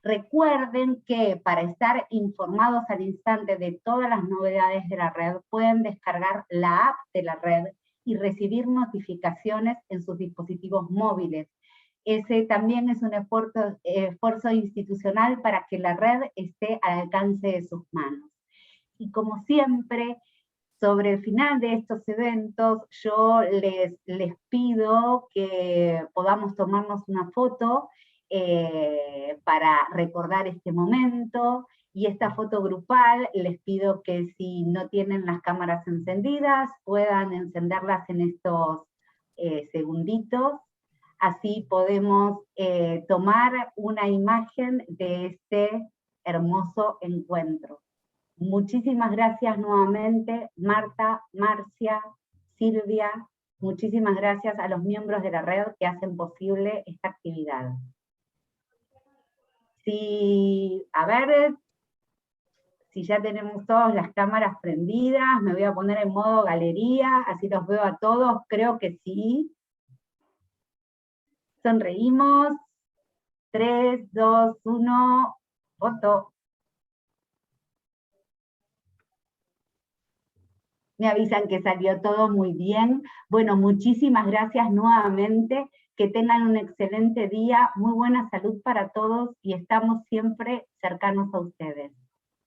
Recuerden que para estar informados al instante de todas las novedades de la red, pueden descargar la app de la red y recibir notificaciones en sus dispositivos móviles. Ese también es un esfuerzo institucional para que la red esté al alcance de sus manos. Y como siempre, sobre el final de estos eventos, yo les pido que podamos tomarnos una foto para recordar este momento, y esta foto grupal les pido que si no tienen las cámaras encendidas, puedan encenderlas en estos segunditos, así podemos tomar una imagen de este hermoso encuentro. Muchísimas gracias nuevamente, Marta, Marcia, Silvia, muchísimas gracias a los miembros de la red que hacen posible esta actividad. Sí, a ver si ya tenemos todas las cámaras prendidas, me voy a poner en modo galería, así los veo a todos, creo que sí. Sonreímos. 3, 2, 1, foto. Me avisan que salió todo muy bien. Bueno, muchísimas gracias nuevamente. Que tengan un excelente día, muy buena salud para todos y estamos siempre cercanos a ustedes.